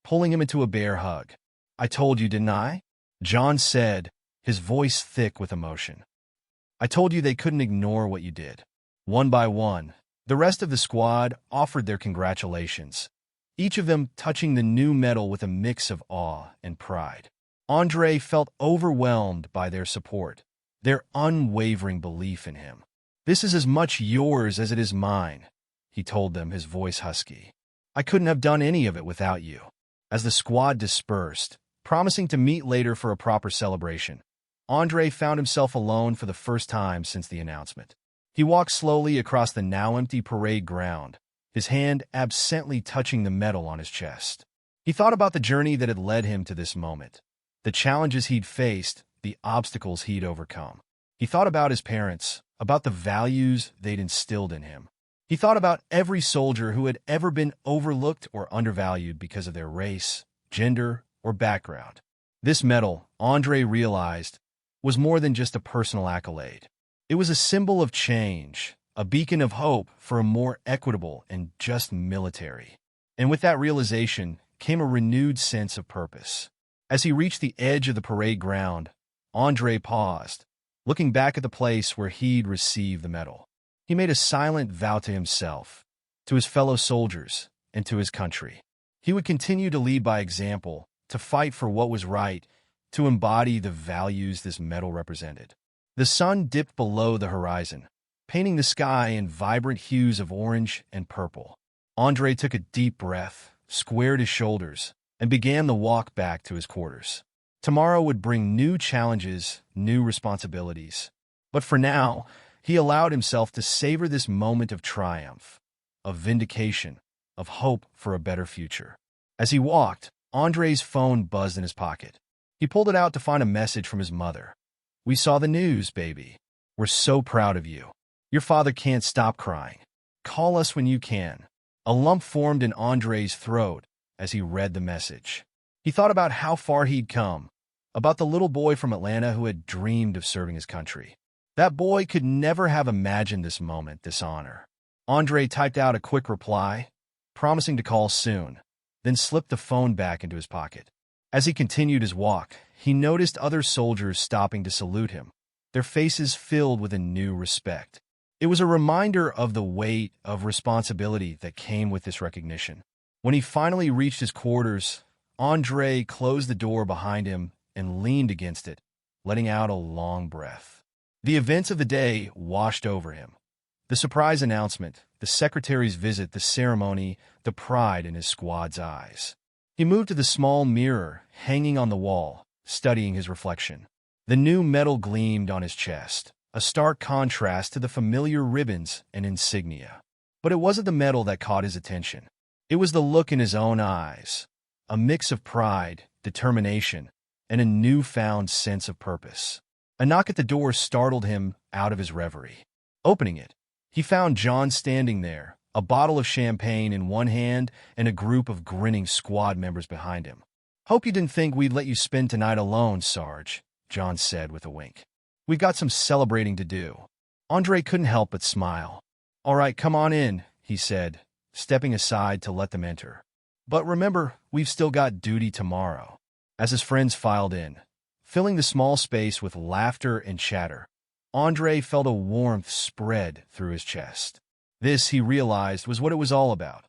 pulling him into a bear hug. "I told you, didn't I?" John said, his voice thick with emotion. "I told you they couldn't ignore what you did." One by one, the rest of the squad offered their congratulations, each of them touching the new medal with a mix of awe and pride. Andre felt overwhelmed by their support, their unwavering belief in him. "This is as much yours as it is mine," he told them, his voice husky. "I couldn't have done any of it without you." As the squad dispersed, promising to meet later for a proper celebration, Andre found himself alone for the first time since the announcement. He walked slowly across the now empty parade ground, his hand absently touching the medal on his chest. He thought about the journey that had led him to this moment, the challenges he'd faced, the obstacles he'd overcome. He thought about his parents, about the values they'd instilled in him. He thought about every soldier who had ever been overlooked or undervalued because of their race, gender, or background. This medal, Andre realized, was more than just a personal accolade. It was a symbol of change, a beacon of hope for a more equitable and just military. And with that realization came a renewed sense of purpose. As he reached the edge of the parade ground, Andre paused, looking back at the place where he'd received the medal. He made a silent vow to himself, to his fellow soldiers, and to his country. He would continue to lead by example, to fight for what was right, to embody the values this medal represented. The sun dipped below the horizon, painting the sky in vibrant hues of orange and purple. Andre took a deep breath, squared his shoulders, and began the walk back to his quarters. Tomorrow would bring new challenges, new responsibilities. But for now, he allowed himself to savor this moment of triumph, of vindication, of hope for a better future. As he walked, Andre's phone buzzed in his pocket. He pulled it out to find a message from his mother. "We saw the news, baby. We're so proud of you. Your father can't stop crying. Call us when you can." A lump formed in Andre's throat as he read the message. He thought about how far he'd come, about the little boy from Atlanta who had dreamed of serving his country. That boy could never have imagined this moment, this honor. Andre typed out a quick reply, promising to call soon, then slipped the phone back into his pocket. As he continued his walk, he noticed other soldiers stopping to salute him, their faces filled with a new respect. It was a reminder of the weight of responsibility that came with this recognition. When he finally reached his quarters, Andre closed the door behind him and leaned against it, letting out a long breath. The events of the day washed over him. The surprise announcement, the secretary's visit, the ceremony, the pride in his squad's eyes. He moved to the small mirror hanging on the wall, studying his reflection. The new medal gleamed on his chest, a stark contrast to the familiar ribbons and insignia. But it wasn't the medal that caught his attention. It was the look in his own eyes, a mix of pride, determination, and a newfound sense of purpose. A knock at the door startled him out of his reverie. Opening it, he found John standing there, a bottle of champagne in one hand and a group of grinning squad members behind him. "Hope you didn't think we'd let you spend tonight alone, Sarge," John said with a wink. "We've got some celebrating to do." Andre couldn't help but smile. "All right, come on in," he said, stepping aside to let them enter. "But remember, we've still got duty tomorrow." As his friends filed in, filling the small space with laughter and chatter, Andre felt a warmth spread through his chest. This, he realized, was what it was all about.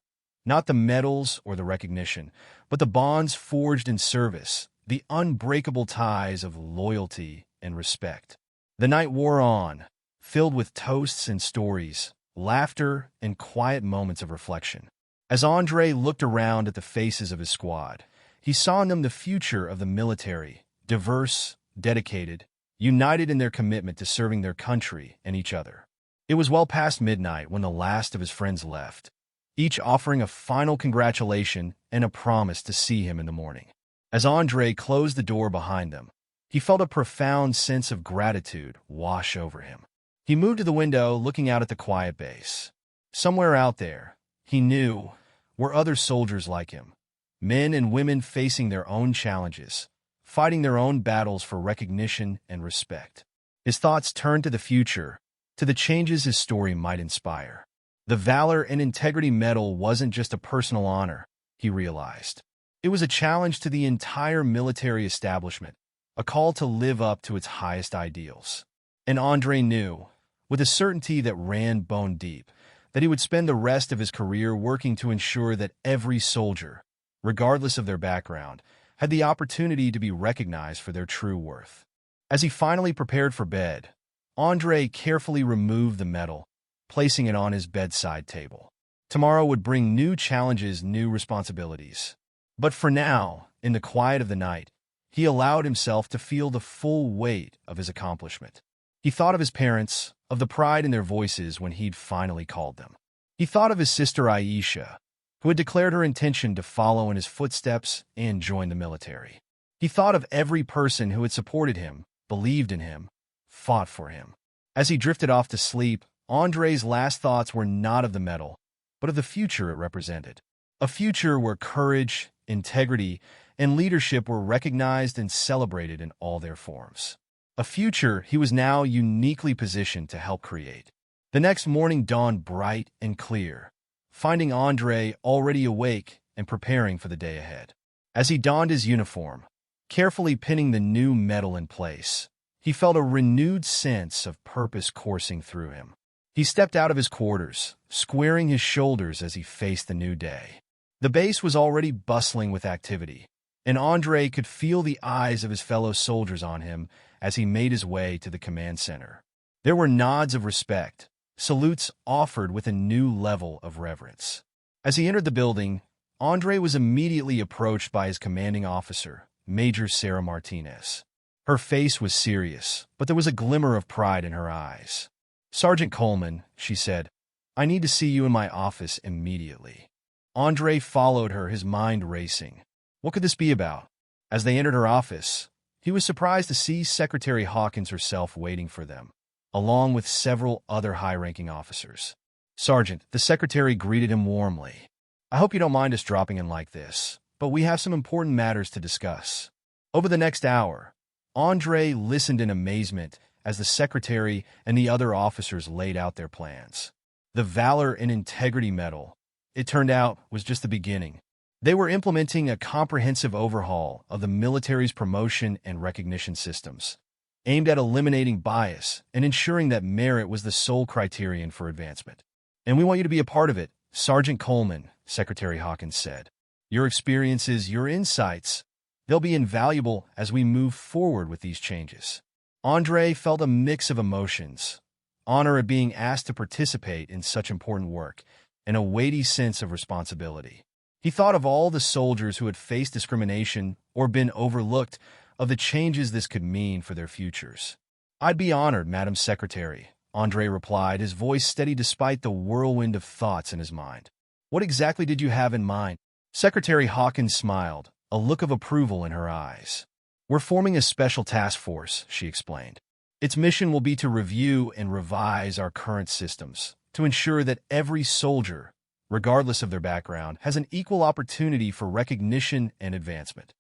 Not the medals or the recognition, but the bonds forged in service, the unbreakable ties of loyalty and respect. The night wore on, filled with toasts and stories, laughter and quiet moments of reflection. As Andre looked around at the faces of his squad, he saw in them the future of the military, diverse, dedicated, united in their commitment to serving their country and each other. It was well past midnight when the last of his friends left, each offering a final congratulation and a promise to see him in the morning. As Andre closed the door behind them, he felt a profound sense of gratitude wash over him. He moved to the window, looking out at the quiet base. Somewhere out there, he knew, were other soldiers like him, Men and women facing their own challenges, fighting their own battles for recognition and respect. His thoughts turned to the future, to the changes his story might inspire. The Valor and Integrity Medal wasn't just a personal honor, he realized. It was a challenge to the entire military establishment, a call to live up to its highest ideals. And Andre knew, with a certainty that ran bone deep, that he would spend the rest of his career working to ensure that every soldier, regardless of their background, had the opportunity to be recognized for their true worth. As he finally prepared for bed, Andre carefully removed the medal, placing it on his bedside table. Tomorrow would bring new challenges, new responsibilities. But for now, in the quiet of the night, he allowed himself to feel the full weight of his accomplishment. He thought of his parents, of the pride in their voices when he'd finally called them. He thought of his sister Aisha, who had declared her intention to follow in his footsteps and join the military. He thought of every person who had supported him, believed in him, fought for him. As he drifted off to sleep, Andre's last thoughts were not of the medal, but of the future it represented. A future where courage, integrity, and leadership were recognized and celebrated in all their forms. A future he was now uniquely positioned to help create. The next morning dawned bright and clear, finding Andre already awake and preparing for the day ahead. As he donned his uniform, carefully pinning the new medal in place, he felt a renewed sense of purpose coursing through him. He stepped out of his quarters, squaring his shoulders as he faced the new day. The base was already bustling with activity, and Andre could feel the eyes of his fellow soldiers on him as he made his way to the command center. There were nods of respect, salutes offered with a new level of reverence. As he entered the building, Andre was immediately approached by his commanding officer, Major Sarah Martinez. Her face was serious, but there was a glimmer of pride in her eyes. "Sergeant Coleman," she said, "I need to see you in my office immediately." Andre followed her, his mind racing. What could this be about? As they entered her office, he was surprised to see Secretary Hawkins herself waiting for them, along with several other high-ranking officers. "Sergeant," the secretary greeted him warmly. "I hope you don't mind us dropping in like this, but we have some important matters to discuss." Over the next hour, Andre listened in amazement as the secretary and the other officers laid out their plans. The Valor and Integrity Medal, it turned out, was just the beginning. They were implementing a comprehensive overhaul of the military's promotion and recognition systems, aimed at eliminating bias and ensuring that merit was the sole criterion for advancement. "And we want you to be a part of it, Sergeant Coleman," Secretary Hawkins said. "Your experiences, your insights, they'll be invaluable as we move forward with these changes." Andre felt a mix of emotions, honor at being asked to participate in such important work, and a weighty sense of responsibility. He thought of all the soldiers who had faced discrimination or been overlooked, of the changes this could mean for their futures. "I'd be honored, Madam Secretary," Andre replied, his voice steady despite the whirlwind of thoughts in his mind. "What exactly did you have in mind?" Secretary Hawkins smiled, a look of approval in her eyes. "We're forming a special task force," she explained. "Its mission will be to review and revise our current systems, to ensure that every soldier, regardless of their background, has an equal opportunity for recognition and advancement."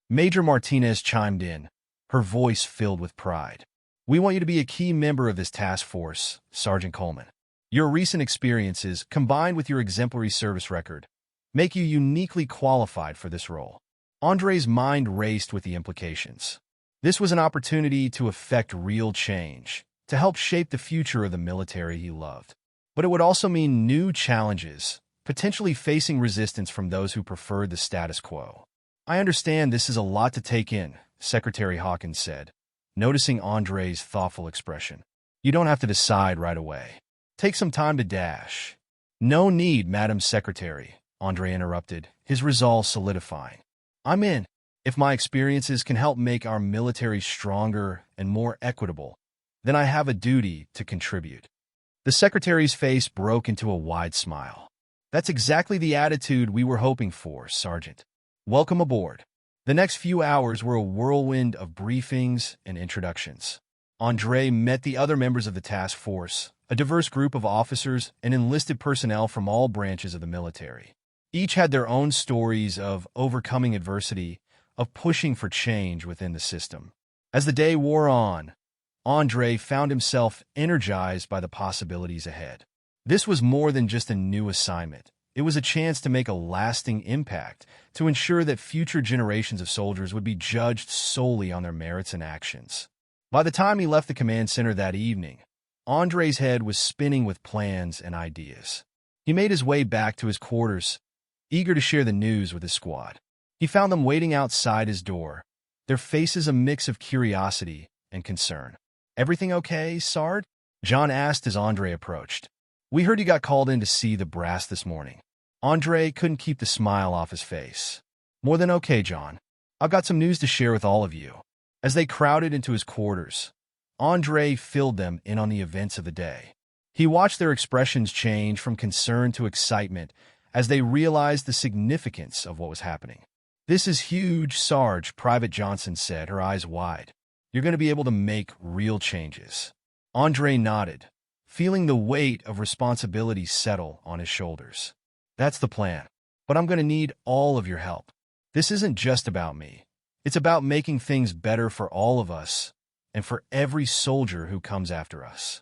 Major Martinez chimed in, her voice filled with pride. "We want you to be a key member of this task force, Sergeant Coleman. Your recent experiences, combined with your exemplary service record, make you uniquely qualified for this role." Andre's mind raced with the implications. This was an opportunity to effect real change, to help shape the future of the military he loved. But it would also mean new challenges, potentially facing resistance from those who preferred the status quo. "I understand this is a lot to take in," Secretary Hawkins said, noticing Andre's thoughtful expression. "You don't have to decide right away. Take some time to dash." "No need, Madam Secretary," Andre interrupted, his resolve solidifying. "I'm in. If my experiences can help make our military stronger and more equitable, then I have a duty to contribute." The secretary's face broke into a wide smile. "That's exactly the attitude we were hoping for, Sergeant. Welcome aboard." The next few hours were a whirlwind of briefings and introductions. Andre met the other members of the task force, a diverse group of officers and enlisted personnel from all branches of the military. Each had their own stories of overcoming adversity, of pushing for change within the system. As the day wore on, Andre found himself energized by the possibilities ahead. This was more than just a new assignment. It was a chance to make a lasting impact, to ensure that future generations of soldiers would be judged solely on their merits and actions. By the time he left the command center that evening, Andre's head was spinning with plans and ideas. He made his way back to his quarters, eager to share the news with his squad. He found them waiting outside his door, their faces a mix of curiosity and concern. "Everything okay, Sard?" John asked as Andre approached. "We heard you got called in to see the brass this morning." Andre couldn't keep the smile off his face. "More than okay, John. I've got some news to share with all of you." As they crowded into his quarters, Andre filled them in on the events of the day. He watched their expressions change from concern to excitement as they realized the significance of what was happening. "This is huge, Sarge," Private Johnson said, her eyes wide. "You're going to be able to make real changes." Andre nodded, feeling the weight of responsibility settle on his shoulders. "That's the plan. But I'm going to need all of your help. This isn't just about me. It's about making things better for all of us and for every soldier who comes after us."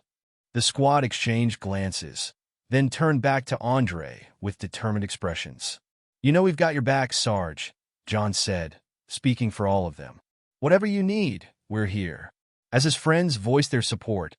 The squad exchanged glances, then turned back to Andre with determined expressions. "You know we've got your back, Sarge," John said, speaking for all of them. "Whatever you need, we're here." As his friends voiced their support,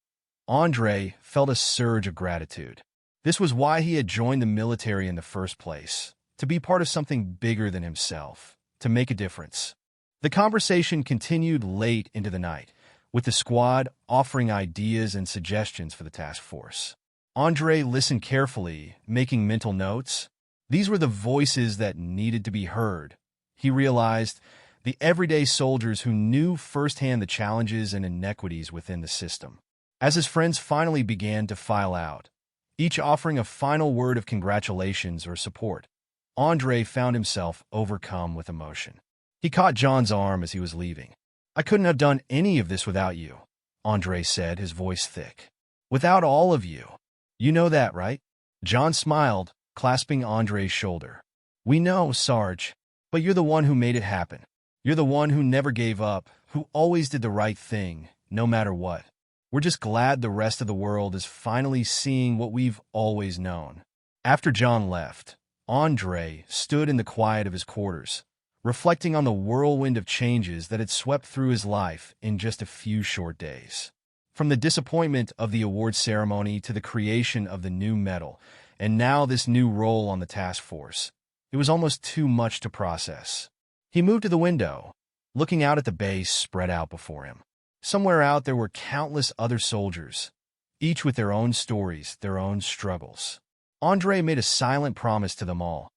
Andre felt a surge of gratitude. This was why he had joined the military in the first place, to be part of something bigger than himself, to make a difference. The conversation continued late into the night, with the squad offering ideas and suggestions for the task force. Andre listened carefully, making mental notes. These were the voices that needed to be heard. He realized the everyday soldiers who knew firsthand the challenges and inequities within the system. As his friends finally began to file out, each offering a final word of congratulations or support, Andre found himself overcome with emotion. He caught John's arm as he was leaving. "I couldn't have done any of this without you," Andre said, his voice thick. "Without all of you. You know that, right?" John smiled, clasping Andre's shoulder. "We know, Sarge, but you're the one who made it happen. You're the one who never gave up, who always did the right thing, no matter what. We're just glad the rest of the world is finally seeing what we've always known." After John left, Andre stood in the quiet of his quarters, reflecting on the whirlwind of changes that had swept through his life in just a few short days. From the disappointment of the award ceremony to the creation of the new medal, and now this new role on the task force, it was almost too much to process. He moved to the window, looking out at the base spread out before him. Somewhere out there were countless other soldiers, each with their own stories, their own struggles. Andre made a silent promise to them all.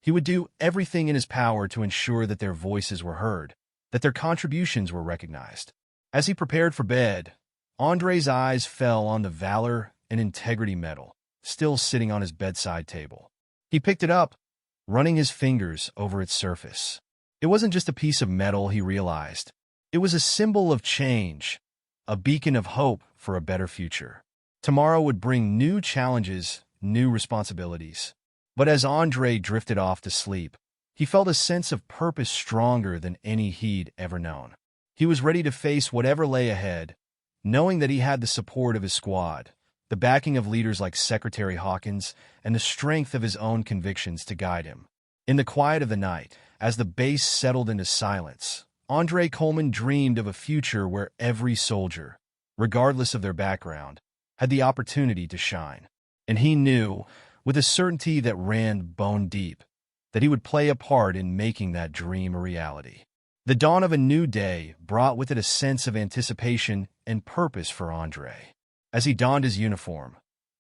He would do everything in his power to ensure that their voices were heard, that their contributions were recognized. As he prepared for bed, Andre's eyes fell on the Valor and Integrity Medal, still sitting on his bedside table. He picked it up, running his fingers over its surface. It wasn't just a piece of metal, he realized. It was a symbol of change, a beacon of hope for a better future. Tomorrow would bring new challenges, new responsibilities. But as Andre drifted off to sleep, he felt a sense of purpose stronger than any he'd ever known. He was ready to face whatever lay ahead, knowing that he had the support of his squad, the backing of leaders like Secretary Hawkins, and the strength of his own convictions to guide him. In the quiet of the night, as the base settled into silence, Andre Coleman dreamed of a future where every soldier, regardless of their background, had the opportunity to shine. And he knew, with a certainty that ran bone deep, that he would play a part in making that dream a reality. The dawn of a new day brought with it a sense of anticipation and purpose for Andre. As he donned his uniform,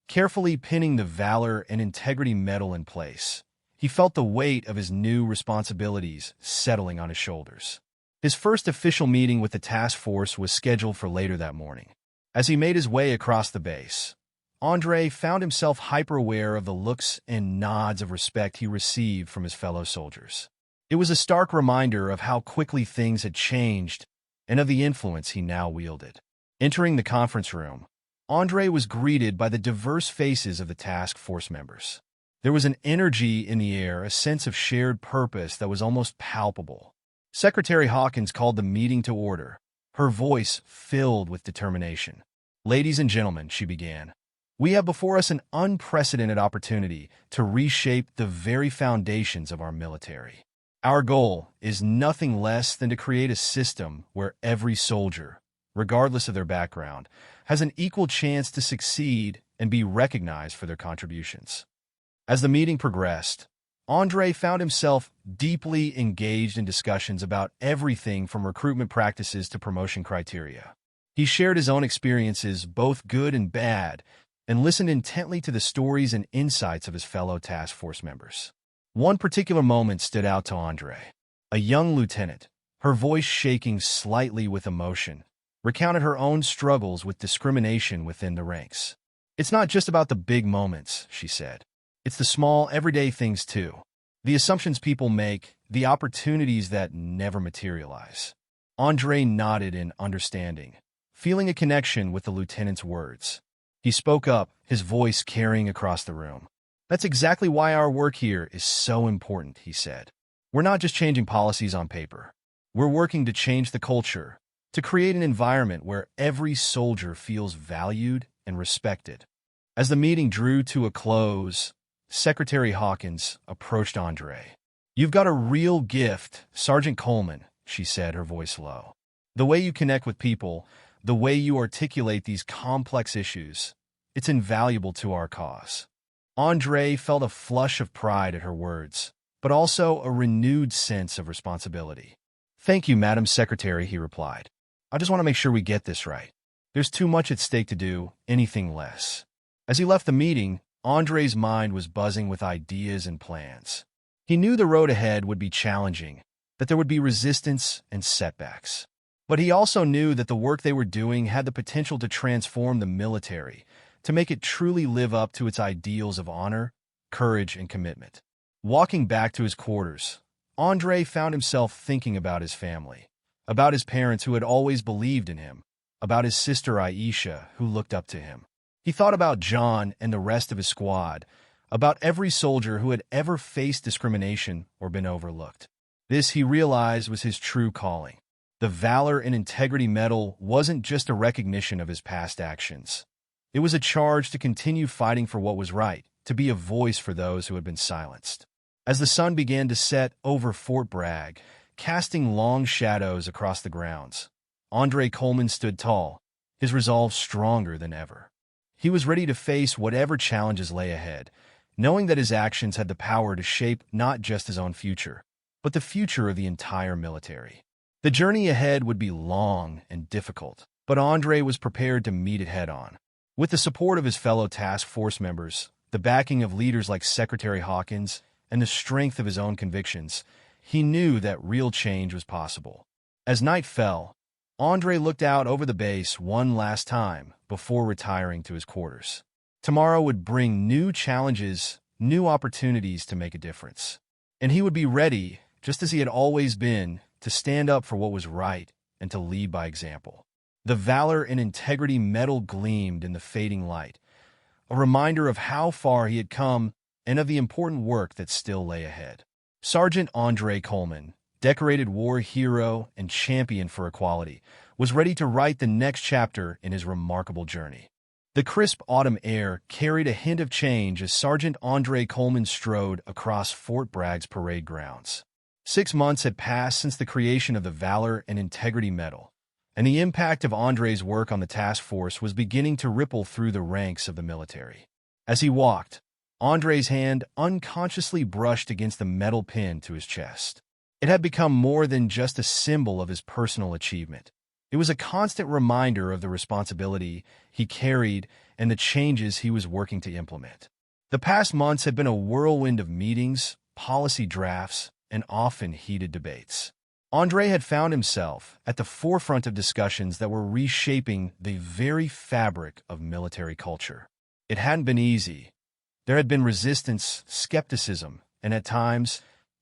carefully pinning the Valor and Integrity Medal in place, he felt the weight of his new responsibilities settling on his shoulders. His first official meeting with the task force was scheduled for later that morning. As he made his way across the base, Andre found himself hyper-aware of the looks and nods of respect he received from his fellow soldiers. It was a stark reminder of how quickly things had changed and of the influence he now wielded. Entering the conference room, Andre was greeted by the diverse faces of the task force members. There was an energy in the air, a sense of shared purpose that was almost palpable. Secretary Hawkins called the meeting to order, her voice filled with determination. "Ladies and gentlemen," she began, "we have before us an unprecedented opportunity to reshape the very foundations of our military. Our goal is nothing less than to create a system where every soldier, regardless of their background, has an equal chance to succeed and be recognized for their contributions." As the meeting progressed, Andre found himself deeply engaged in discussions about everything from recruitment practices to promotion criteria. He shared his own experiences, both good and bad, and listened intently to the stories and insights of his fellow task force members. One particular moment stood out to Andre. A young lieutenant, her voice shaking slightly with emotion, recounted her own struggles with discrimination within the ranks. "It's not just about the big moments," she said. "It's the small, everyday things too. The assumptions people make, the opportunities that never materialize." Andre nodded in understanding, feeling a connection with the lieutenant's words. He spoke up, his voice carrying across the room. "That's exactly why our work here is so important," he said. "We're not just changing policies on paper. We're working to change the culture, to create an environment where every soldier feels valued and respected." As the meeting drew to a close, Secretary Hawkins approached Andre. "You've got a real gift, Sergeant Coleman," she said, her voice low. "The way you connect with people, the way you articulate these complex issues, it's invaluable to our cause." Andre felt a flush of pride at her words, but also a renewed sense of responsibility. "Thank you, Madam Secretary," he replied. "I just want to make sure we get this right. There's too much at stake to do anything less." As he left the meeting, Andre's mind was buzzing with ideas and plans. He knew the road ahead would be challenging, that there would be resistance and setbacks. But he also knew that the work they were doing had the potential to transform the military, to make it truly live up to its ideals of honor, courage, and commitment. Walking back to his quarters, Andre found himself thinking about his family, about his parents who had always believed in him, about his sister Aisha who looked up to him. He thought about John and the rest of his squad, about every soldier who had ever faced discrimination or been overlooked. This, he realized, was his true calling. The Valor and Integrity Medal wasn't just a recognition of his past actions. It was a charge to continue fighting for what was right, to be a voice for those who had been silenced. As the sun began to set over Fort Bragg, casting long shadows across the grounds, Andre Coleman stood tall, his resolve stronger than ever. He was ready to face whatever challenges lay ahead, knowing that his actions had the power to shape not just his own future, but the future of the entire military. The journey ahead would be long and difficult, but Andre was prepared to meet it head-on. With the support of his fellow task force members, the backing of leaders like Secretary Hawkins, and the strength of his own convictions, he knew that real change was possible. As night fell, Andre looked out over the base one last time before retiring to his quarters. Tomorrow would bring new challenges, new opportunities to make a difference. And he would be ready, just as he had always been, to stand up for what was right and to lead by example. The Valor and Integrity Medal gleamed in the fading light, a reminder of how far he had come and of the important work that still lay ahead. Sergeant Andre Coleman, decorated war hero and champion for equality, was ready to write the next chapter in his remarkable journey. The crisp autumn air carried a hint of change as Sergeant Andre Coleman strode across Fort Bragg's parade grounds. 6 months had passed since the creation of the Valor and Integrity Medal, and the impact of Andre's work on the task force was beginning to ripple through the ranks of the military. As he walked, Andre's hand unconsciously brushed against the metal pin to his chest. It had become more than just a symbol of his personal achievement. It was a constant reminder of the responsibility he carried and the changes he was working to implement. The past months had been a whirlwind of meetings, policy drafts, and often heated debates. Andre had found himself at the forefront of discussions that were reshaping the very fabric of military culture. It hadn't been easy. There had been resistance, skepticism, and at times,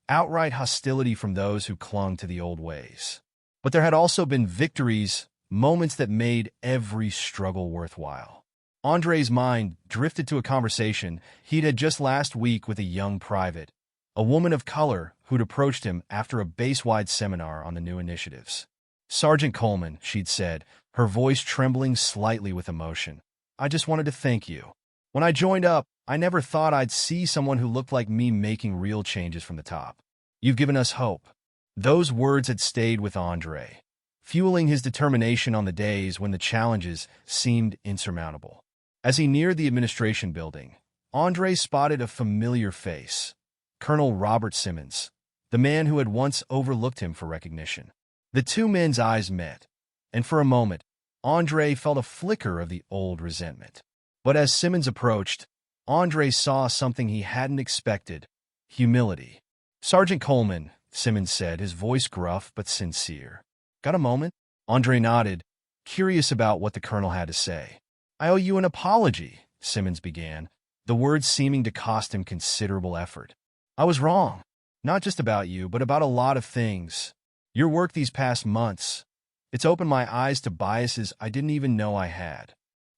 outright hostility from those who clung to the old ways. But there had also been victories, moments that made every struggle worthwhile. Andre's mind drifted to a conversation he'd had just last week with a young private, a woman of color who'd approached him after a base-wide seminar on the new initiatives. "Sergeant Coleman," she'd said, her voice trembling slightly with emotion. "I just wanted to thank you. When I joined up, I never thought I'd see someone who looked like me making real changes from the top. You've given us hope." Those words had stayed with Andre, fueling his determination on the days when the challenges seemed insurmountable. As he neared the administration building, Andre spotted a familiar face, Colonel Robert Simmons, the man who had once overlooked him for recognition. The two men's eyes met, and for a moment, Andre felt a flicker of the old resentment. But as Simmons approached, Andre saw something he hadn't expected: humility. "Sergeant Coleman," Simmons said, his voice gruff but sincere. "Got a moment?" Andre nodded, curious about what the colonel had to say. "I owe you an apology," Simmons began, the words seeming to cost him considerable effort. "I was wrong, not just about you, but about a lot of things. Your work these past months, it's opened my eyes to biases I didn't even know I had."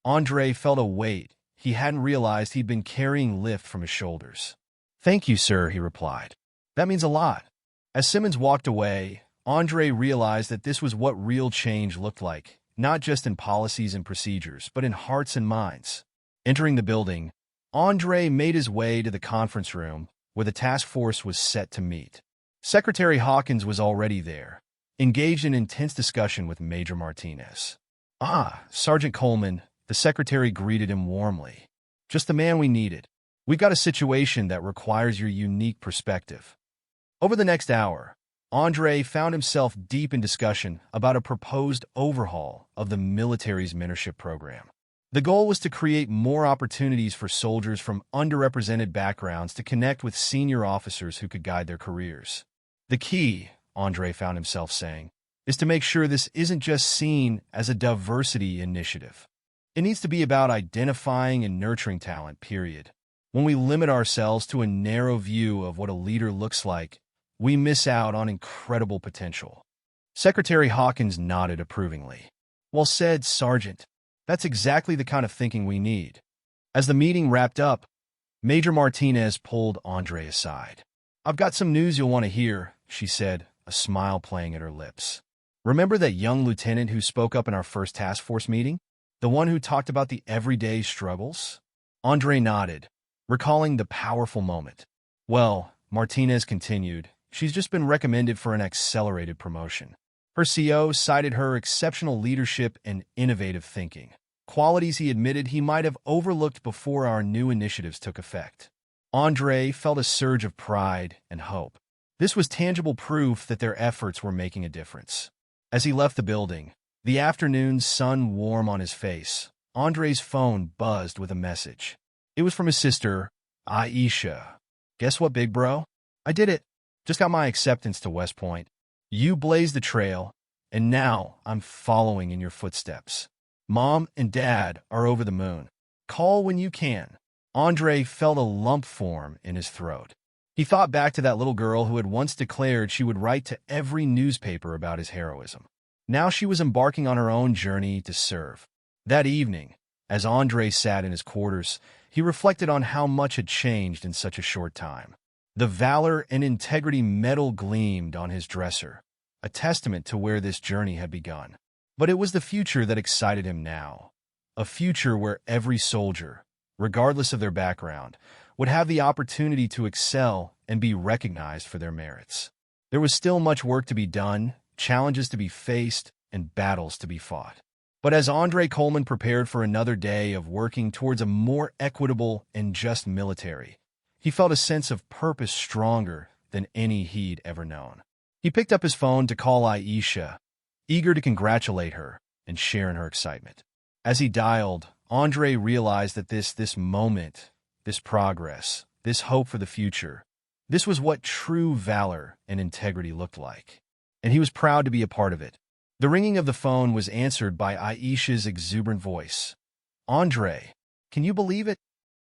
Andre felt a weight he hadn't realized he'd been carrying lift from his shoulders. "Thank you, sir," he replied. "That means a lot." As Simmons walked away, Andre realized that this was what real change looked like, not just in policies and procedures, but in hearts and minds. Entering the building, Andre made his way to the conference room where the task force was set to meet. Secretary Hawkins was already there, engaged in intense discussion with Major Martinez. "Ah, Sergeant Coleman," the secretary greeted him warmly. "Just the man we needed. We've got a situation that requires your unique perspective." Over the next hour, Andre found himself deep in discussion about a proposed overhaul of the military's mentorship program. The goal was to create more opportunities for soldiers from underrepresented backgrounds to connect with senior officers who could guide their careers. "The key," Andre found himself saying, "is to make sure this isn't just seen as a diversity initiative. It needs to be about identifying and nurturing talent, period. When we limit ourselves to a narrow view of what a leader looks like, we miss out on incredible potential." Secretary Hawkins nodded approvingly. "Well said, Sergeant. That's exactly the kind of thinking we need." As the meeting wrapped up, Major Martinez pulled Andre aside. "I've got some news you'll want to hear," she said, a smile playing at her lips. "Remember that young lieutenant who spoke up in our first task force meeting? The one who talked about the everyday struggles?" Andre nodded, recalling the powerful moment. "Well," Martinez continued, "she's just been recommended for an accelerated promotion. Her CO cited her exceptional leadership and innovative thinking, qualities he admitted he might have overlooked before our new initiatives took effect." Andre felt a surge of pride and hope. This was tangible proof that their efforts were making a difference. As he left the building, the afternoon sun warm on his face, Andre's phone buzzed with a message. It was from his sister, Aisha. "Guess what, big bro? I did it. Just got my acceptance to West Point. You blazed the trail, and now I'm following in your footsteps. Mom and Dad are over the moon. Call when you can." Andre felt a lump form in his throat. He thought back to that little girl who had once declared she would write to every newspaper about his heroism. Now she was embarking on her own journey to serve. That evening, as Andre sat in his quarters, he reflected on how much had changed in such a short time. The valor and integrity medal gleamed on his dresser, a testament to where this journey had begun. But it was the future that excited him now, a future where every soldier, regardless of their background, would have the opportunity to excel and be recognized for their merits. There was still much work to be done, challenges to be faced, and battles to be fought. But as Andre Coleman prepared for another day of working towards a more equitable and just military, he felt a sense of purpose stronger than any he'd ever known. He picked up his phone to call Aisha, eager to congratulate her and share in her excitement. As he dialed, Andre realized that this moment, this progress, this hope for the future, this was what true valor and integrity looked like. And he was proud to be a part of it. The ringing of the phone was answered by Aisha's exuberant voice. "Andre, can you believe it?"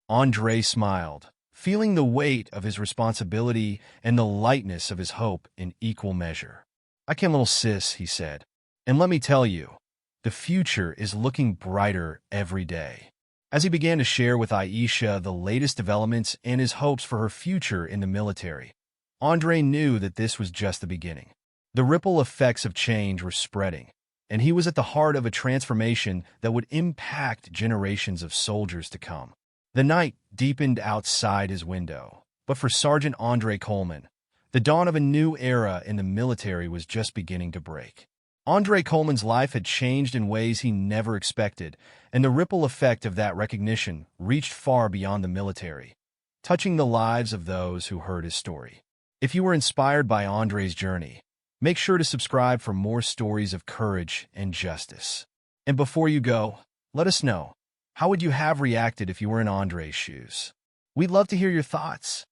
Andre smiled, feeling the weight of his responsibility and the lightness of his hope in equal measure. "I can, little sis," he said. "And let me tell you, the future is looking brighter every day." as he began to share with Aisha the latest developments and his hopes for her future in the military. Andre knew that this was just the beginning. The ripple effects of change were spreading, and he was at the heart of a transformation that would impact generations of soldiers to come. The night deepened outside his window, but for Sergeant Andre Coleman, the dawn of a new era in the military was just beginning to break. Andre Coleman's life had changed in ways he never expected, and the ripple effect of that recognition reached far beyond the military, touching the lives of those who heard his story. If you were inspired by Andre's journey, make sure to subscribe for more stories of courage and justice. And before you go, let us know, how would you have reacted if you were in Andre's shoes? We'd love to hear your thoughts.